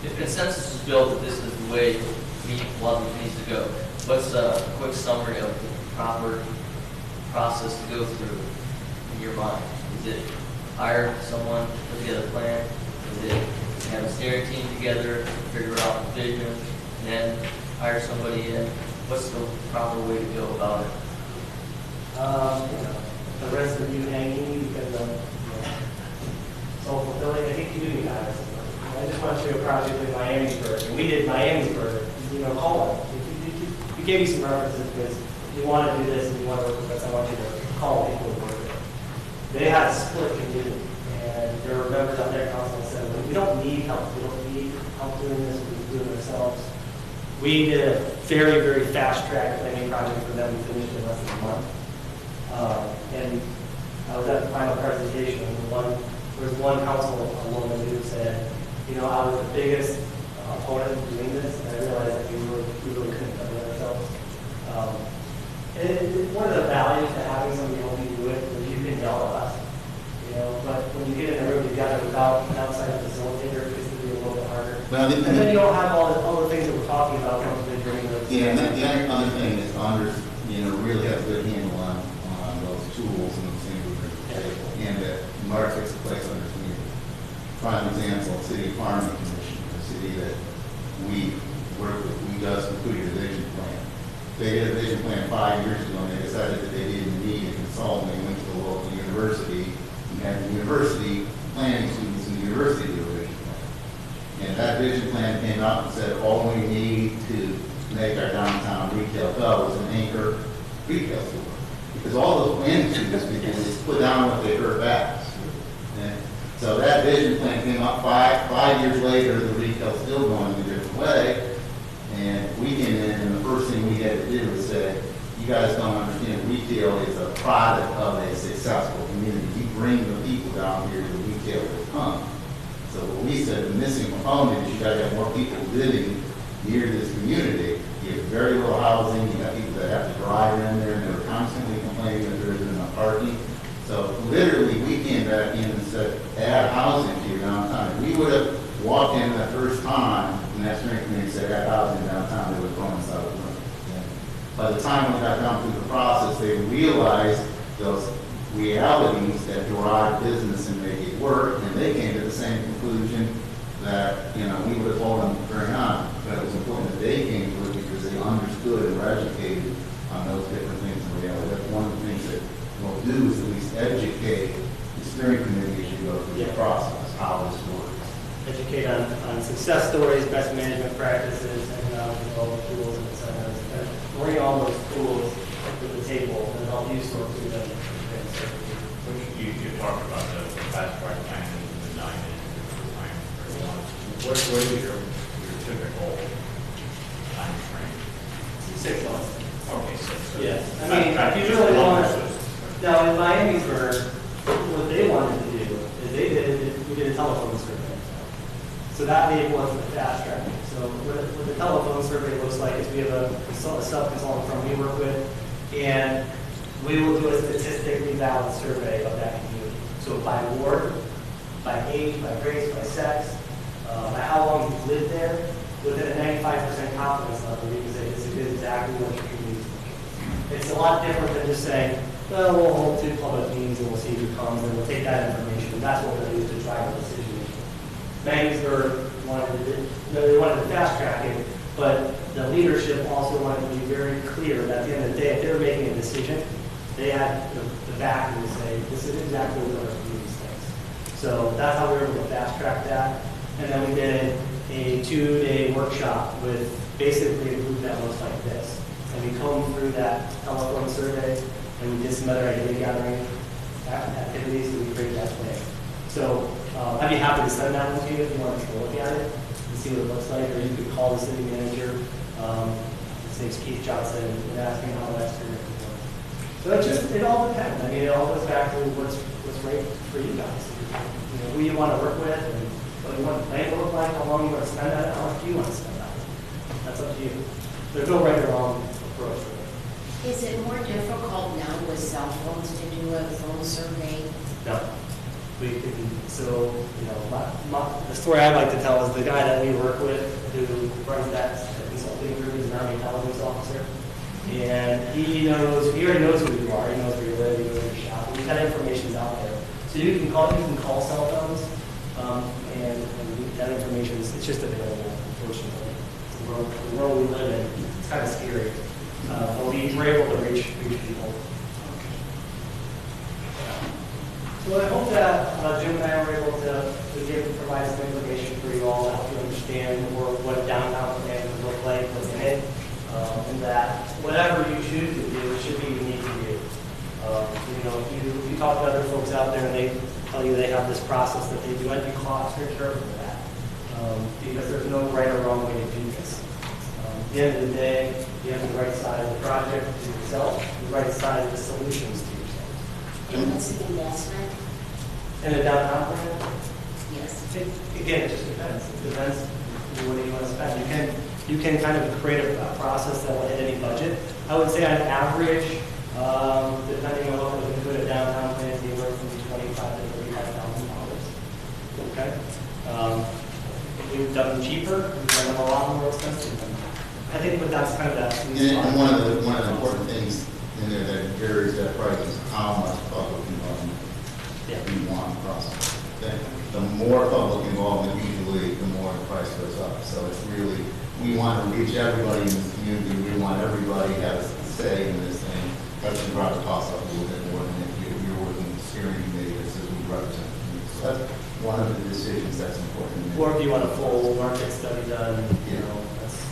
If consensus is built that this is the way Wadsworth needs to go, what's a quick summary of the proper process to go through in your mind? Is it hire someone, put together a plan? Is it have a steering team together, figure out the vision, and then hire somebody in? What's the proper way to go about it? The rest of you hanging because self-fulfilling, I think you do need to hire someone. I just went through a project in Miamisburg, and we did Miamisburg, call it. We gave you some references because you want to do this and you want to work with us, I want you to call people to work with. They had a split community, and there were members on their council that said, we don't need help, we don't need help doing this, we can do it ourselves. We did a very, very fast-track planning project for them, we finished in less than a month. And I was at the final presentation, and there was one councilwoman who said, I was the biggest opponent of doing this, and I realized that we really couldn't have done it ourselves. And one of the values to having somebody help you do it is you can yell at us, but when you get in a room together without an outside facilitator, it's going to be a little bit harder. Well, and then you don't have all the things that we're talking about comes in during those. Yeah, and the other thing is Anders, really has a good handle on those tools and those things we bring to the table, and that Mark takes a place under community. Prime example, City Farming Commission, a city that we work with, we just completed a vision plan. They did a vision plan 5 years ago, and they decided that they didn't need a consultant. They went to the local university and had the university planning students in the university do a vision plan. And that vision plan came out and said all we need to make our downtown retail go is an anchor retail store. Because all those planning students just put down what they heard back. And so that vision plan came up five years later, the retail's still going a different way. And we came in, and the first thing we had to do was say, you guys don't understand, retail is a product of a successful community. You bring the people down here to retail to come. So what we said, the missing component is you got to have more people living near this community. You have very little housing, you have people that have to drive in there, and they're constantly complaining that there isn't enough parking. So literally, we came back in and said, add housing to your downtown. If we would have walked in that first time, and that strength committee said add housing downtown, they would have gone inside the room. By the time we got down through the process, they realized those realities that drive business and make it work, and they came to the same conclusion that, we would have told them very on. But it was important that they came to it because they understood and were educated on those different things in reality. That's one of the things that we'll do is at least educate the steering committee as you go through the process, how this works. educate on success stories, best management practices, economic development tools, and incentives, and bring all those tools to the table and help you sort through them. You talked about the fast track plan and the 9 time frame. What is your typical time frame? 6 months. Okay, 6. Yes. I mean, if you really want to, now in Miamisburg, what they wanted to do is we did a telephone survey. So that made one for the fast track. So what the telephone survey looks like is we have a sub-consultant firm we work with, and we will do a statistically valid survey of that community. So by ward, by age, by race, by sex, by how long you've lived there, within a 95% confidence level, we can say this is exactly what your community is looking. It's a lot different than just saying, well, we'll hold 2 public meetings and we'll see who comes and we'll take that information. And that's what we're going to use to drive our decision making. Magisburg they wanted to fast track it, but the leadership also wanted to be very clear that at the end of the day, if they were making a decision, they had the backing to say, this is exactly what our community thinks. So that's how we were able to fast track that. And then we did a 2-day workshop with basically a group that looks like this. And we combed through that telephone survey, and we did some other idea gathering activities, and we created that plan. So I'd be happy to send that one to you if you want to look at it and see what it looks like, or you could call the city manager, his name's Keith Johnson, and ask him how that's going to work. So it all depends. I mean, it all goes back to what's right for you guys. You know, who you want to work with, and what you want the plan to look like, how long you want to spend on it, how much do you want to spend on it. That's up to you. There's no right or wrong approach to it. Is it more difficult now with cell phones to do a phone survey? No. We can, so, you know, the story I like to tell is the guy that we work with who runs that consulting group is an Army intelligence officer. And he already knows who you are, he knows where you live, he knows where you shop, and that information's out there. So you can call cell phones, and that information is, it's just available, unfortunately. The world we live in, it's kind of scary. But we're able to reach people. So I hope that Jim and I were able to provide some information for you all to help you understand more what a downtown plan would look like within it, and that whatever you choose to do, it should be unique to you. You know, if you talk to other folks out there and they tell you they have this process that they do, I'd be cautious or careful with that, because there's no right or wrong way to do this. At the end of the day, you have the right side of the project to yourself, the right side of the solutions to yourself. And what's the investment? In a downtown plan? Yes. Again, it just depends. It depends what do you want to spend. You can kind of create a process that will hit any budget. I would say on average, depending on what we're looking to do at downtown plan, it's anywhere from $25,000 to $35,000. Okay. We've done them cheaper. We've done them a lot more expensive. I think that's kind of that. And one of the important things in there that varies that price is how much public involvement we want in the process. Okay? The more public involvement usually, the more the price goes up. So it's really, we want to reach everybody in the community. We want everybody to have a say in this thing. That's going to drive the cost up a little bit more than if you're working with the steering committee that says we represent the community. So that's one of the decisions that's important. Or if you want a full market study done, you know, that's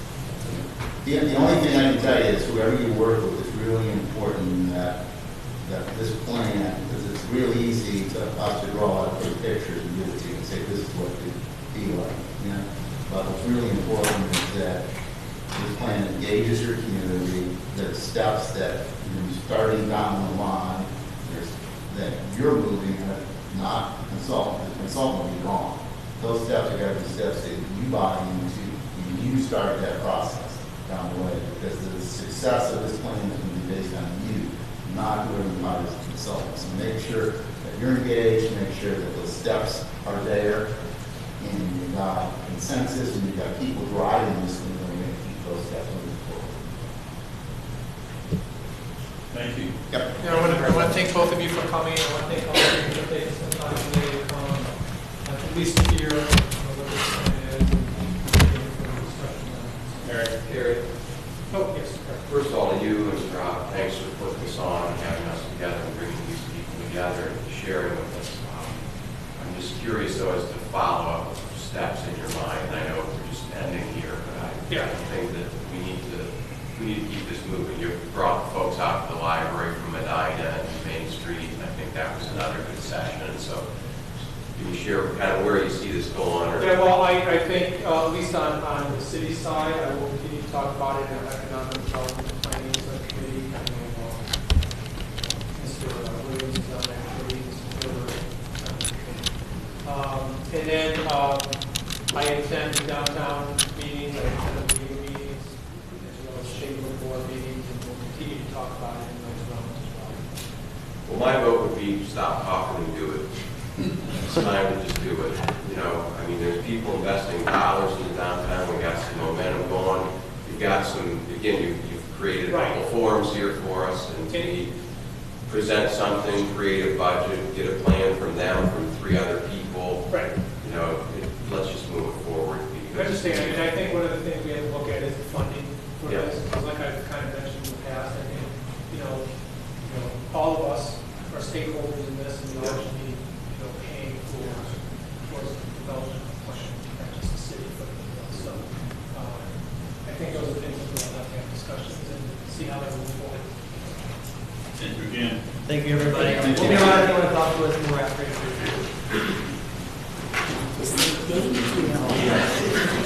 the only thing I can tell you is whoever you work with, it's really important that this plan, because it's really easy to us to draw out big pictures and give it to you and say this is what it be like, you know. But what's really important is that this plan engages your community. There's steps that you're starting down the line, that you're moving, not the consultant. The consultant will be wrong. Those steps are going to be steps that you buy into, and you start that process down the way, because the success of this plan is going to be based on you, not whoever you hire as a consultant. So make sure that you're engaged, make sure that those steps are there, and you've got consensus, and you've got people driving this thing, and we're going to keep those steps moving forward. Thank you. Yep. Yeah, I want to thank both of you for coming. I want to thank all of you for taking some time today to come, at least hear what this plan is and discussion on it. Gary. Oh, yes. First of all, to you and Rob, thanks for putting this on, having us together, and bringing these people together and sharing with us. I'm just curious, though, as to follow-up steps think that was another good session. And so can you share kind of where you see this going? Or? Yeah, well, I think, at least on the city side, I will continue to talk about it in our economic development and planning subcommittee. I know Mr. Williams is on that committee, Mr. Porter is on that committee. And then I attend the downtown meetings, I attend the legal meetings, as well as chamber board meetings, and we'll continue to talk about it in those rounds as well. Well, my vote would be stop talking and do it. It's time to just do it. You know, I mean, there's people investing dollars in the downtown. We got some momentum going. You've got some, again, you've created a couple forums here for us, and we present something, create a budget, get a plan from them, from 3 other people. Right. You know, let's just move it forward. I understand, and I think one of the things we have to look at is the funding for Yeah. this. Because like I've kind of mentioned in the past, I think, you know, all of us are stakeholders in this, and we all should be, paying towards the development plan, not just the city, but so I think those are things that we'll have to have discussions and see how they move forward. Thank you again. Thank you, everybody. Thank you. We'll be around if you want to talk to us more after. Thank you.